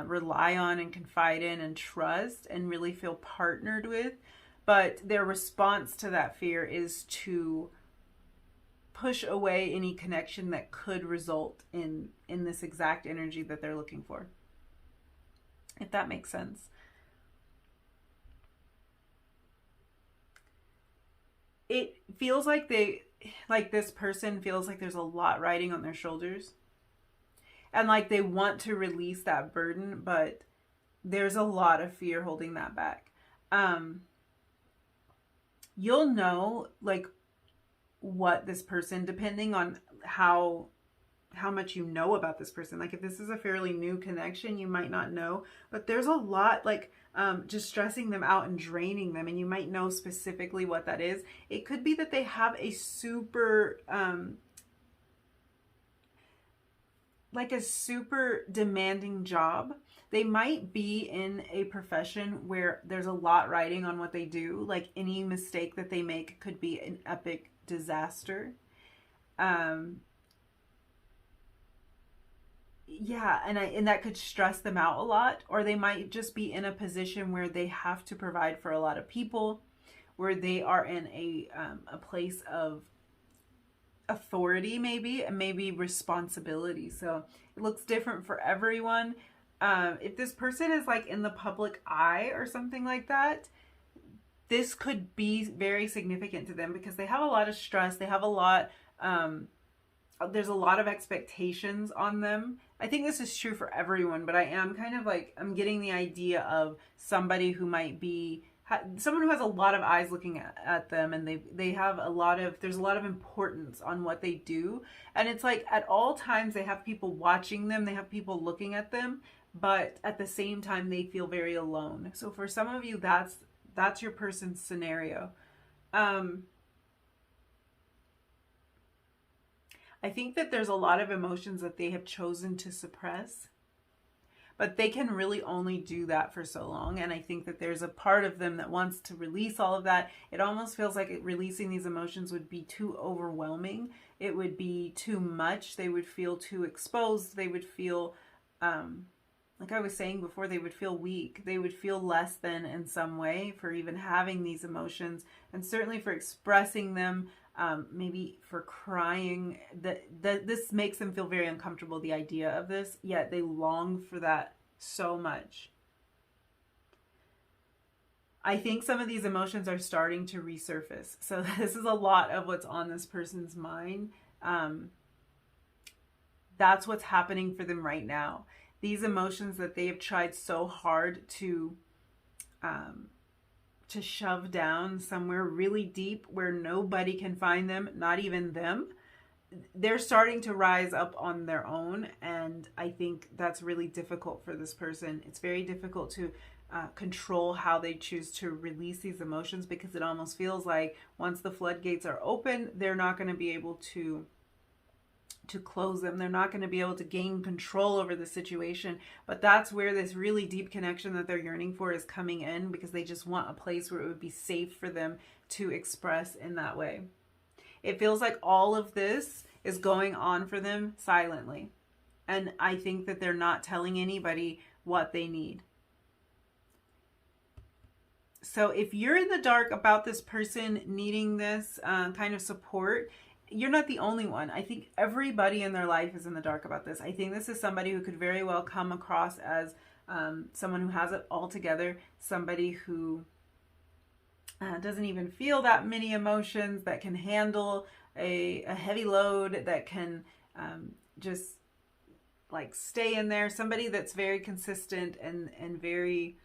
rely on and confide in and trust and really feel partnered with. But their response to that fear is to push away any connection that could result in this exact energy that they're looking for. If that makes sense. It feels like this person feels like there's a lot riding on their shoulders. And like they want to release that burden, but there's a lot of fear holding that back. You'll know like what this person, depending on how much you know about this person. Like if this is a fairly new connection, you might not know, but there's a lot like just stressing them out and draining them, and you might know specifically what that is. It could be that they have a super demanding job. They might be in a profession where there's a lot riding on what they do. Like any mistake that they make could be an epic disaster. Yeah, and that could stress them out a lot. Or they might just be in a position where they have to provide for a lot of people, where they are in a place of authority, maybe, and maybe responsibility. So it looks different for everyone. If this person is like in the public eye or something like that, this could be very significant to them because they have a lot of stress. They have a lot, there's a lot of expectations on them. I think this is true for everyone, but I am kind of like, I'm getting the idea of somebody who might be, someone who has a lot of eyes looking at them, and they have there's a lot of importance on what they do. And it's like at all times they have people watching them, they have people looking at them, but at the same time they feel very alone. So for some of you, that's your person's scenario. I think that there's a lot of emotions that they have chosen to suppress, but they can really only do that for so long. And I think that there's a part of them that wants to release all of that. It almost feels like releasing these emotions would be too overwhelming. It would be too much. They would feel too exposed. They would feel, like I was saying before, they would feel weak. They would feel less than in some way for even having these emotions, and certainly for expressing them. Maybe for crying, this makes them feel very uncomfortable, the idea of this, yet they long for that so much. I think some of these emotions are starting to resurface. So this is a lot of what's on this person's mind. That's what's happening for them right now. These emotions that they have tried so hard to shove down somewhere really deep where nobody can find them, not even them, they're starting to rise up on their own. And I think that's really difficult for this person. It's very difficult to control how they choose to release these emotions, because it almost feels like once the floodgates are open, they're not going to be able to close them. They're not going to be able to gain control over the situation. But that's where this really deep connection that they're yearning for is coming in, because they just want a place where it would be safe for them to express in that way. It feels like all of this is going on for them silently. And I think that they're not telling anybody what they need. So if you're in the dark about this person needing this kind of support, you're not the only one. I think everybody in their life is in the dark about this. I think this is somebody who could very well come across as someone who has it all together, somebody who doesn't even feel that many emotions, that can handle a heavy load, that can just like stay in there, somebody that's very consistent and very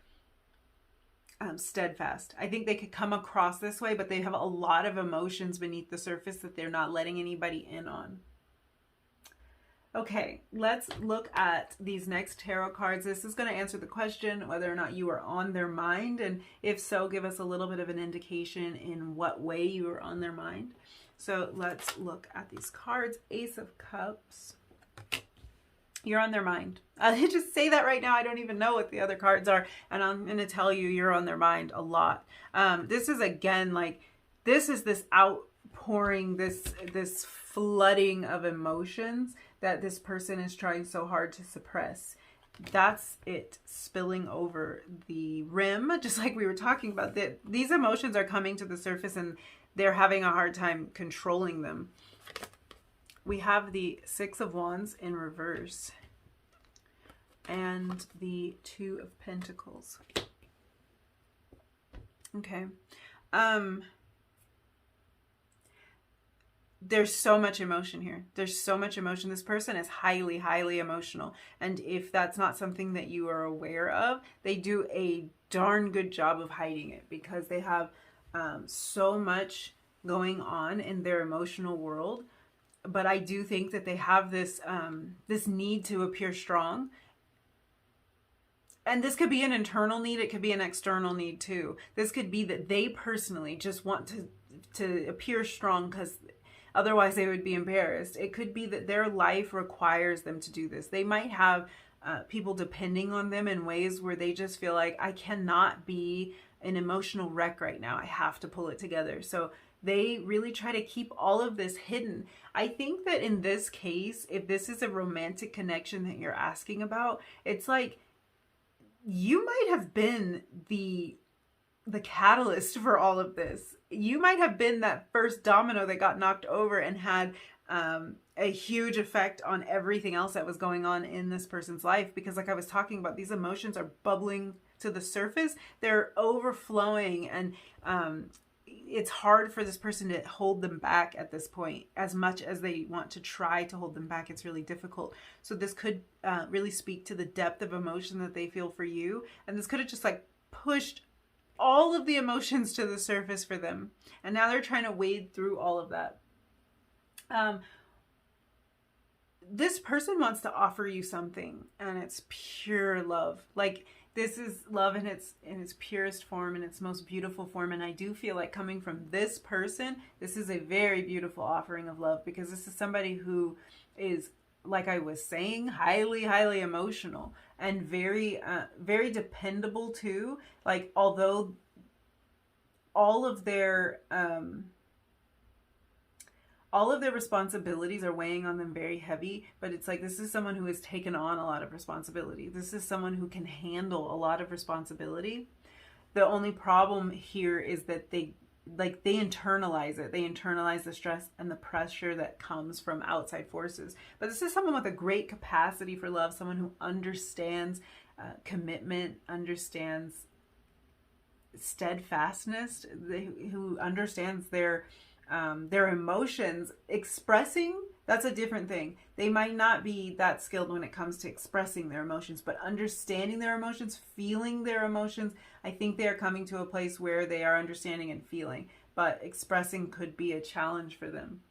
steadfast. I think they could come across this way, but they have a lot of emotions beneath the surface that they're not letting anybody in on. Okay, let's look at these next tarot cards. This is going to answer the question whether or not you are on their mind, and if so, give us a little bit of an indication in what way you are on their mind. So let's look at these cards. Ace of Cups. You're on their mind. I just say that right now. I don't even know what the other cards are, and I'm going to tell you you're on their mind a lot. This is, again, like, this is this outpouring, this flooding of emotions that this person is trying so hard to suppress. That's it spilling over the rim, just like we were talking about. These emotions are coming to the surface and they're having a hard time controlling them. We have the Six of Wands in reverse and the Two of Pentacles. Okay. There's so much emotion here. There's so much emotion. This person is highly, highly emotional. And if that's not something that you are aware of, they do a darn good job of hiding it, because they have so much going on in their emotional world. But I do think that they have this this need to appear strong. And this could be an internal need. It could be an external need too. This could be that they personally just want to appear strong because otherwise they would be embarrassed. It could be that their life requires them to do this. They might have people depending on them in ways where they just feel like, I cannot be an emotional wreck right now. I have to pull it together. So they really try to keep all of this hidden. I think that in this case, if this is a romantic connection that you're asking about, it's like you might have been the catalyst for all of this. You might have been that first domino that got knocked over and had a huge effect on everything else that was going on in this person's life. Because like I was talking about, these emotions are bubbling to the surface. They're overflowing, and it's hard for this person to hold them back at this point. As much as they want to try to hold them back, it's really difficult. So this could really speak to the depth of emotion that they feel for you. And this could have just like pushed all of the emotions to the surface for them. And now they're trying to wade through all of that. This person wants to offer you something, and it's pure love. Like, this is love in its purest form, in its most beautiful form. And I do feel like coming from this person, this is a very beautiful offering of love, because this is somebody who is, like I was saying, highly, highly emotional and very, very dependable too. Like, although all of their responsibilities are weighing on them very heavy, but it's like, this is someone who has taken on a lot of responsibility. This is someone who can handle a lot of responsibility. The only problem here is that they internalize it. They internalize the stress and the pressure that comes from outside forces. But this is someone with a great capacity for love, someone who understands commitment, understands steadfastness, who understands their emotions. Expressing, that's a different thing. They might not be that skilled when it comes to expressing their emotions, but understanding their emotions, feeling their emotions, I think they are coming to a place where they are understanding and feeling, but expressing could be a challenge for them.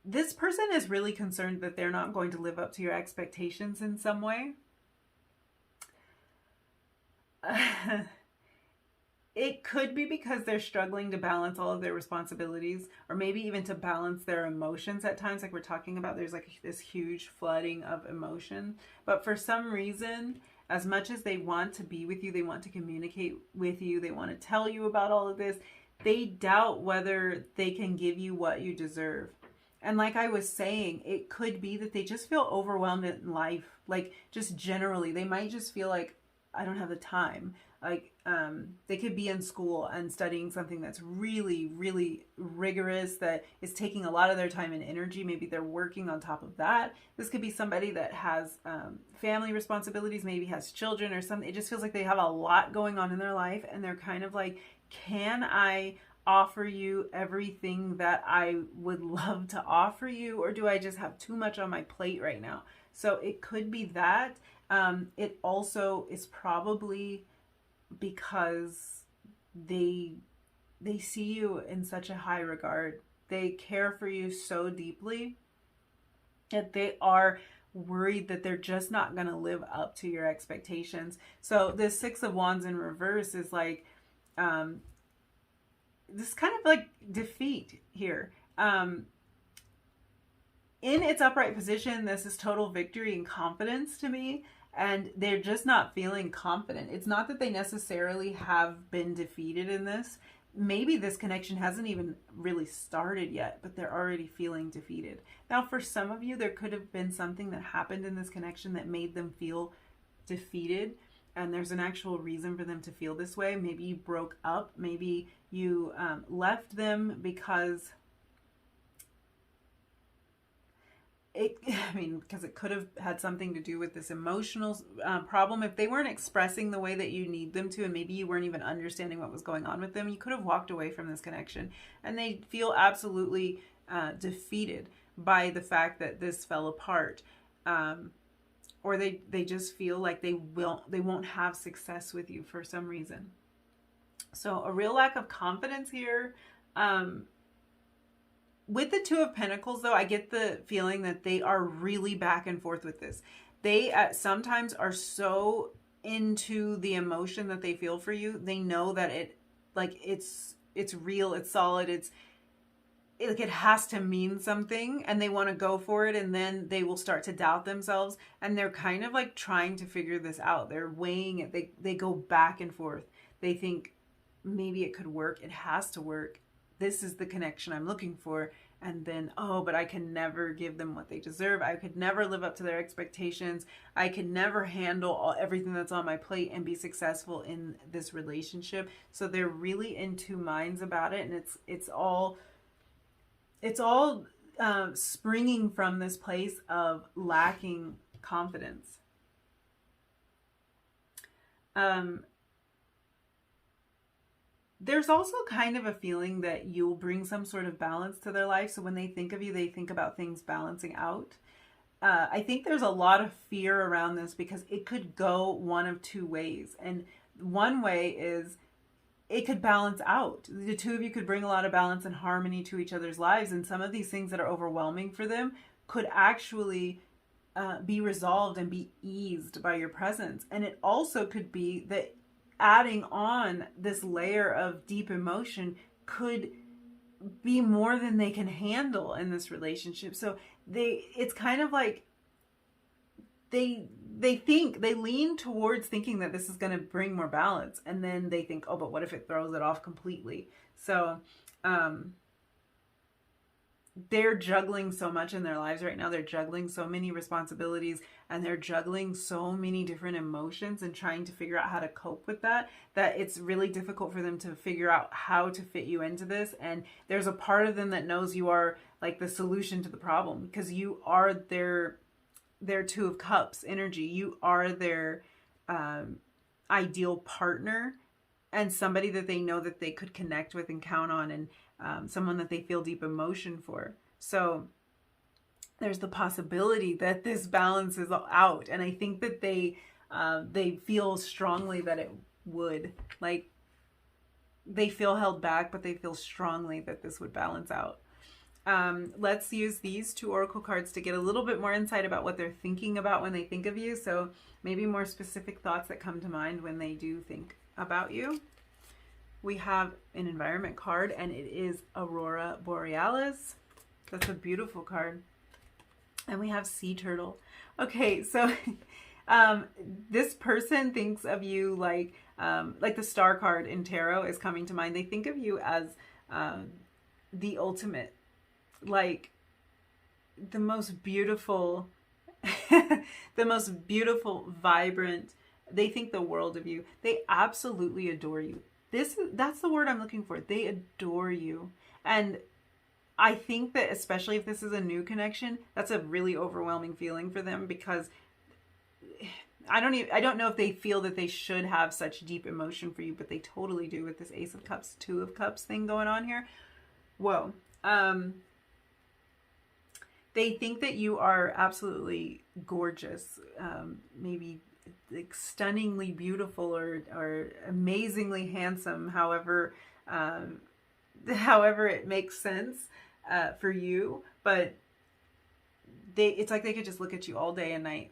This person is really concerned that they're not going to live up to your expectations in some way. It could be because they're struggling to balance all of their responsibilities, or maybe even to balance their emotions at times. Like we're talking about, there's like this huge flooding of emotion. But for some reason, as much as they want to be with you, they want to communicate with you, they want to tell you about all of this, they doubt whether they can give you what you deserve. And like I was saying, it could be that they just feel overwhelmed in life. Like just generally, they might just feel like, I don't have the time. Like they could be in school and studying something that's really, really rigorous, that is taking a lot of their time and energy. Maybe they're working on top of that. This could be somebody that has family responsibilities, maybe has children or something. It just feels like they have a lot going on in their life, and they're kind of like, can I offer you everything that I would love to offer you, or do I just have too much on my plate right now? So it could be that. It also is probably because they see you in such a high regard. They care for you so deeply that they are worried that they're just not going to live up to your expectations. So this Six of Wands in reverse is like this kind of like defeat here. In its upright position, this is total victory and confidence to me, and they're just not feeling confident. It's not that they necessarily have been defeated in this. Maybe this connection hasn't even really started yet, but they're already feeling defeated. Now, for some of you, there could have been something that happened in this connection that made them feel defeated, and there's an actual reason for them to feel this way. Maybe you broke up. Maybe you left them because because it could have had something to do with this emotional problem. If they weren't expressing the way that you need them to, and maybe you weren't even understanding what was going on with them, you could have walked away from this connection, and they feel absolutely defeated by the fact that this fell apart, or they just feel like they won't have success with you for some reason. So a real lack of confidence here. With the Two of Pentacles, though, I get the feeling that they are really back and forth with this. They sometimes are so into the emotion that they feel for you. They know that it's real, it's solid, it has to mean something, and they want to go for it, and then they will start to doubt themselves, and they're kind of like trying to figure this out. They're weighing it. They go back and forth. They think maybe it could work. It has to work. This is the connection I'm looking for. And then, oh, but I can never give them what they deserve. I could never live up to their expectations. I could never handle everything that's on my plate and be successful in this relationship. So they're really in two minds about it. And it's all springing from this place of lacking confidence. There's also kind of a feeling that you'll bring some sort of balance to their life. So when they think of you, they think about things balancing out. I think there's a lot of fear around this because it could go one of two ways. And one way is it could balance out. The two of you could bring a lot of balance and harmony to each other's lives. And some of these things that are overwhelming for them could actually be resolved and be eased by your presence. And it also could be that adding on this layer of deep emotion could be more than they can handle in this relationship. So it's kind of like they lean towards thinking that this is going to bring more balance, and then they think, oh, but what if it throws it off completely? So they're juggling so much in their lives right now. They're juggling so many responsibilities, and they're juggling so many different emotions and trying to figure out how to cope with that it's really difficult for them to figure out how to fit you into this. And there's a part of them that knows you are like the solution to the problem, because you are their Two of Cups energy. You are their ideal partner, and somebody that they know that they could connect with and count on, and someone that they feel deep emotion for. So there's the possibility that this balances out, and I think that they feel strongly that it would. Like, they feel held back, but they feel strongly that this would balance out. Let's use these 2 oracle cards to get a little bit more insight about what they're thinking about when they think of you. So maybe more specific thoughts that come to mind when they do think about you. We have an environment card, and it is Aurora Borealis. That's a beautiful card. And we have sea turtle. Okay, so this person thinks of you like the star card in tarot is coming to mind. They think of you as the ultimate, like the most beautiful, the most beautiful, vibrant. They think the world of you. They absolutely adore you. That's the word I'm looking for. They adore you. And I think that especially if this is a new connection, that's a really overwhelming feeling for them, because I don't know if they feel that they should have such deep emotion for you, but they totally do with this Ace of Cups, 2 of Cups thing going on here. Whoa. They think that you are absolutely gorgeous, maybe like stunningly beautiful or amazingly handsome, however it makes sense for you. But it's like they could just look at you all day and night.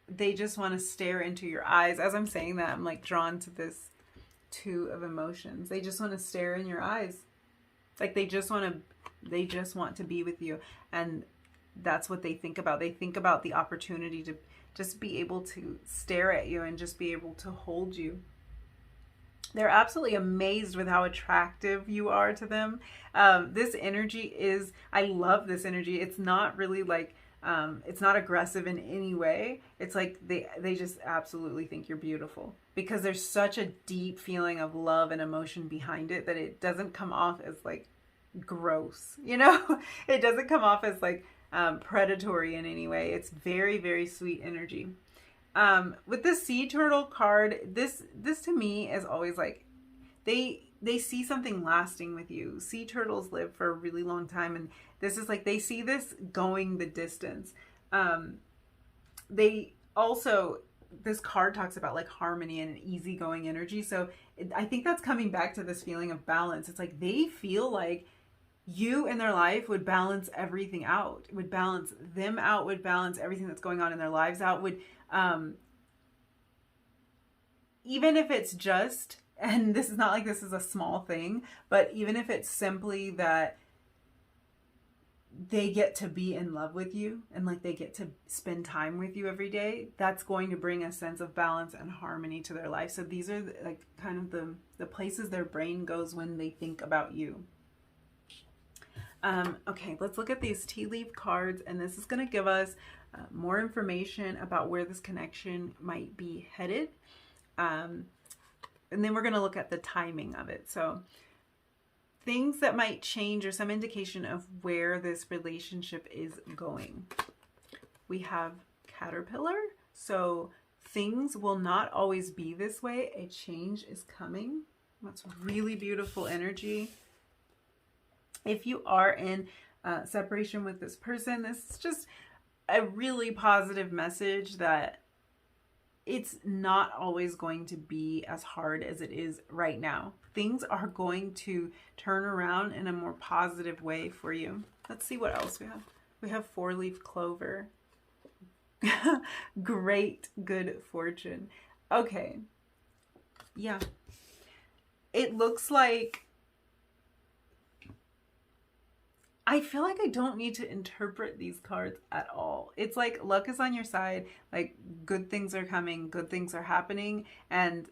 They just want to stare into your eyes. As I'm saying that, I'm like drawn to this 2 of emotions. They just want to stare in your eyes. Like they just want to be with you. And that's what they think about. They think about the opportunity to just be able to stare at you and just be able to hold you. They're absolutely amazed with how attractive you are to them. This energy is, I love this energy. It's not really like, it's not aggressive in any way. It's like they just absolutely think you're beautiful, because there's such a deep feeling of love and emotion behind it that it doesn't come off as like gross, you know? It doesn't come off as like predatory in any way. It's very, very sweet energy. With the sea turtle card, this to me is always like they see something lasting with you. Sea turtles live for a really long time, and this is like they see this going the distance. They also, this card talks about like harmony and an easygoing energy. So I think that's coming back to this feeling of balance. It's like they feel like you in their life would balance everything out, would balance them out, would balance everything that's going on in their lives out, would even if it's just, and this is not like this is a small thing, but even if it's simply that they get to be in love with you and like they get to spend time with you every day, that's going to bring a sense of balance and harmony to their life. So these are like kind of the places their brain goes when they think about you. Okay, let's look at these tea leaf cards, and this is going to give us more information about where this connection might be headed. And then we're going to look at the timing of it. So things that might change, or some indication of where this relationship is going. We have Caterpillar. So things will not always be this way. A change is coming. That's really beautiful energy. If you are in separation with this person, this is just a really positive message that it's not always going to be as hard as it is right now. Things are going to turn around in a more positive way for you. Let's see what else we have. We have 4-leaf clover. Great good fortune. Okay. Yeah. It looks like, I feel like I don't need to interpret these cards at all. It's like luck is on your side, like good things are coming, good things are happening, and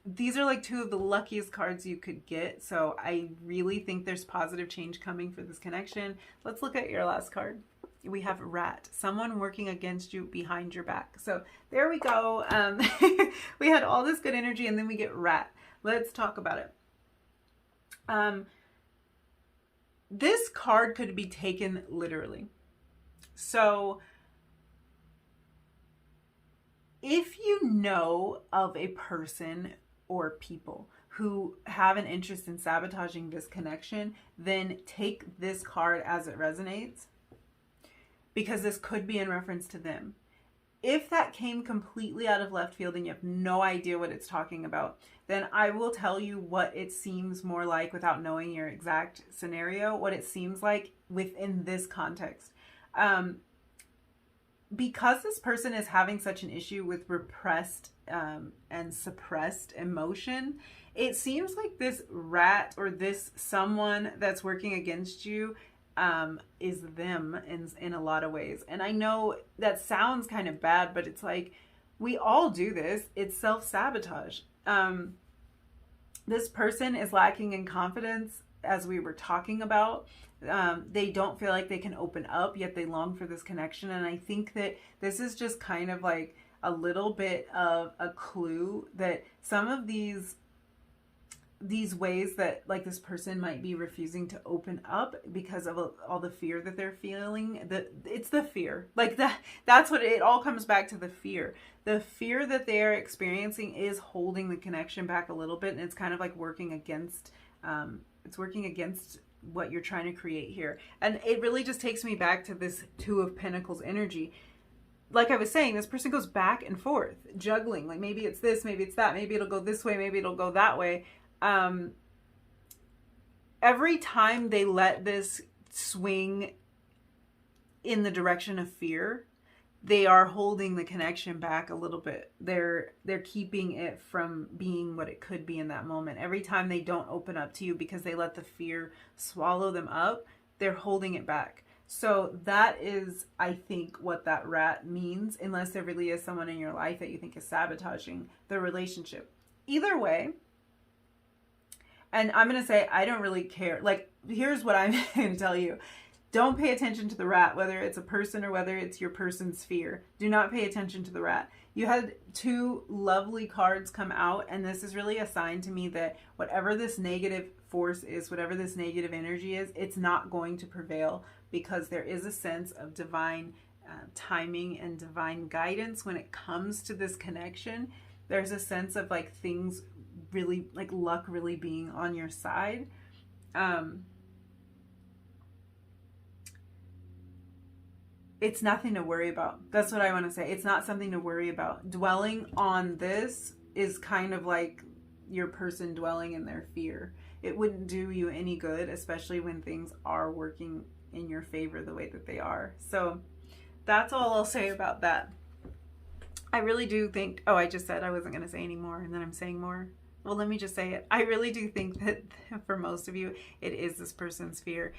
these are like 2 of the luckiest cards you could get. So I really think there's positive change coming for this connection. Let's look at your last card. We have rat, someone working against you behind your back. So there we go. We had all this good energy, and then we get rat. Let's talk about it. This card could be taken literally. So if you know of a person or people who have an interest in sabotaging this connection, then take this card as it resonates, because this could be in reference to them. If that came completely out of left field and you have no idea what it's talking about, then I will tell you what it seems more like without knowing your exact scenario, what it seems like within this context. Because this person is having such an issue with repressed and suppressed emotion, it seems like this rat or this someone that's working against you is them in a lot of ways. And I know that sounds kind of bad, but it's like we all do this. It's self-sabotage. This person is lacking in confidence, as we were talking about. They don't feel like they can open up, yet they long for this connection. And I think that this is just kind of like a little bit of a clue that some of these ways that like this person might be refusing to open up because of all the fear that they're feeling, that it's the fear, like that's what it all comes back to. The fear that they're experiencing is holding the connection back a little bit, and it's kind of like working against what you're trying to create here. And it really just takes me back to this Two of Pentacles energy. Like I was saying, this person goes back and forth, juggling. Like maybe it's this, maybe it's that, maybe it'll go this way, maybe it'll go that way. Every time they let this swing in the direction of fear, they are holding the connection back a little bit. They're keeping it from being what it could be in that moment. Every time they don't open up to you because they let the fear swallow them up, they're holding it back. So that is, I think, what that rat means, unless there really is someone in your life that you think is sabotaging the relationship. Either way, and I'm going to say, I don't really care. Like, here's what I'm going to tell you. Don't pay attention to the rat, whether it's a person or whether it's your person's fear. Do not pay attention to the rat. You had two lovely cards come out, and this is really a sign to me that whatever this negative force is, whatever this negative energy is, it's not going to prevail, because there is a sense of divine timing and divine guidance when it comes to this connection. There's a sense of like things really, like luck really being on your side. It's nothing to worry about. That's what I want to say. It's not something to worry about. Dwelling on this is kind of like your person dwelling in their fear. It wouldn't do you any good, especially when things are working in your favor the way that they are. So that's all I'll say about that. I really do think, I just said I wasn't going to say any more, and then I'm saying more. Well, let me just say it. I really do think that for most of you, it is this person's fear.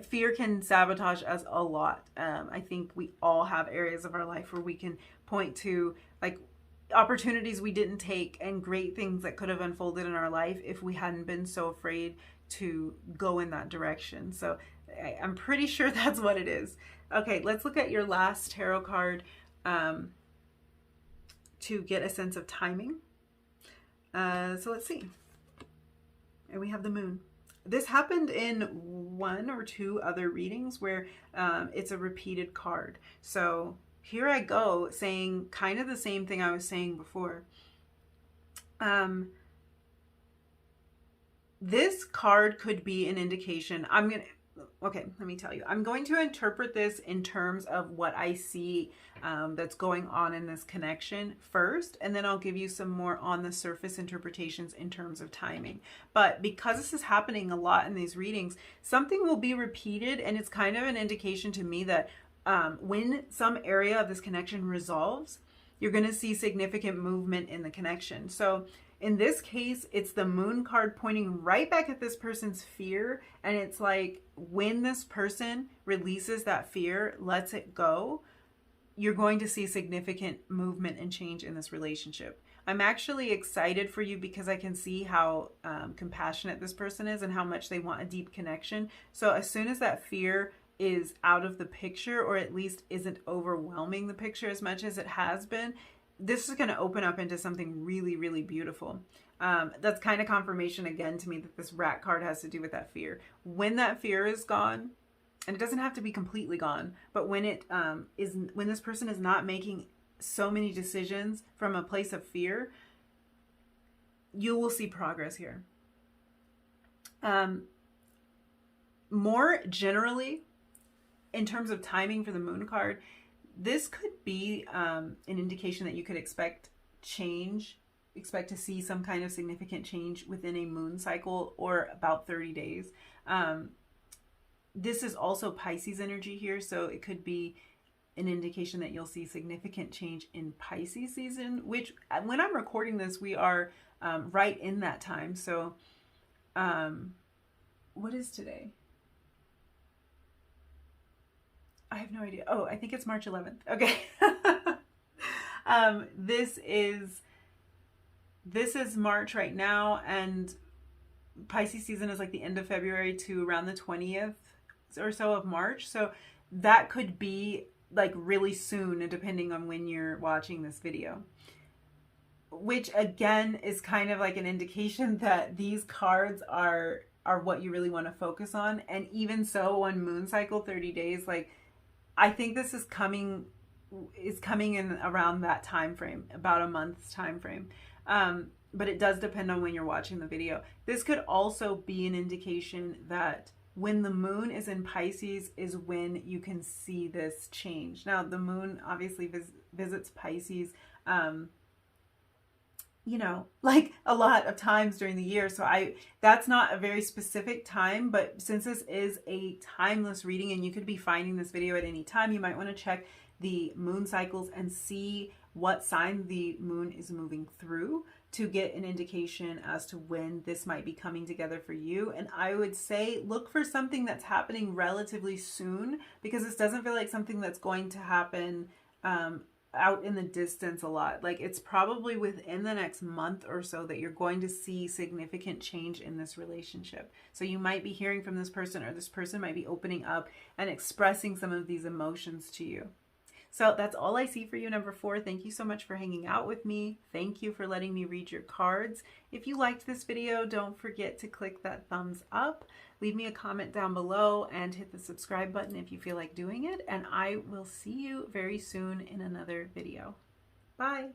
Fear can sabotage us a lot. I think we all have areas of our life where we can point to like opportunities we didn't take and great things that could have unfolded in our life if we hadn't been so afraid to go in that direction. So I'm pretty sure that's what it is. Okay, let's look at your last tarot card to get a sense of timing. So let's see. And we have the moon. This happened in one or two other readings where it's a repeated card. So here I go saying kind of the same thing I was saying before. This card could be an indication. Okay, let me tell you. I'm going to interpret this in terms of what I see that's going on in this connection first, and then I'll give you some more on the surface interpretations in terms of timing. But because this is happening a lot in these readings, something will be repeated, and it's kind of an indication to me that when some area of this connection resolves, you're going to see significant movement in the connection. So in this case, it's the moon card pointing right back at this person's fear. And it's like when this person releases that fear, lets it go, you're going to see significant movement and change in this relationship. I'm actually excited for you because I can see how compassionate this person is and how much they want a deep connection. So as soon as that fear is out of the picture, or at least isn't overwhelming the picture as much as it has been, this is going to open up into something really, really beautiful. That's kind of confirmation again to me that this rat card has to do with that fear. When that fear is gone, and it doesn't have to be completely gone, but when it when this person is not making so many decisions from a place of fear, you will see progress here. More generally, in terms of timing for the moon card, this could be an indication that you could expect to see some kind of significant change within a moon cycle, or about 30 days. This is also Pisces energy here, so it could be an indication that you'll see significant change in Pisces season, which when I'm recording this, we are right in that time. So what is today? I have no idea. Oh, I think it's March 11th. Okay. This is March right now, and Pisces season is like the end of February to around the 20th or so of March. So that could be like really soon, depending on when you're watching this video. Which again is kind of like an indication that these cards are what you really want to focus on. And even so, on moon cycle 30 days, like I think this is coming in around that time frame, about a month's time frame. But it does depend on when you're watching the video. This could also be an indication that when the moon is in Pisces is when you can see this change. Now, the moon obviously visits Pisces, like a lot of times during the year. So that's not a very specific time, but since this is a timeless reading and you could be finding this video at any time, you might want to check the moon cycles and see what sign the moon is moving through to get an indication as to when this might be coming together for you. And I would say look for something that's happening relatively soon, because this doesn't feel like something that's going to happen out in the distance a lot. Like it's probably within the next month or so that you're going to see significant change in this relationship. So you might be hearing from this person, or this person might be opening up and expressing some of these emotions to you. So that's all I see for you, number 4. Thank you so much for hanging out with me. Thank you for letting me read your cards. If you liked this video, don't forget to click that thumbs up. Leave me a comment down below and hit the subscribe button if you feel like doing it. And I will see you very soon in another video. Bye.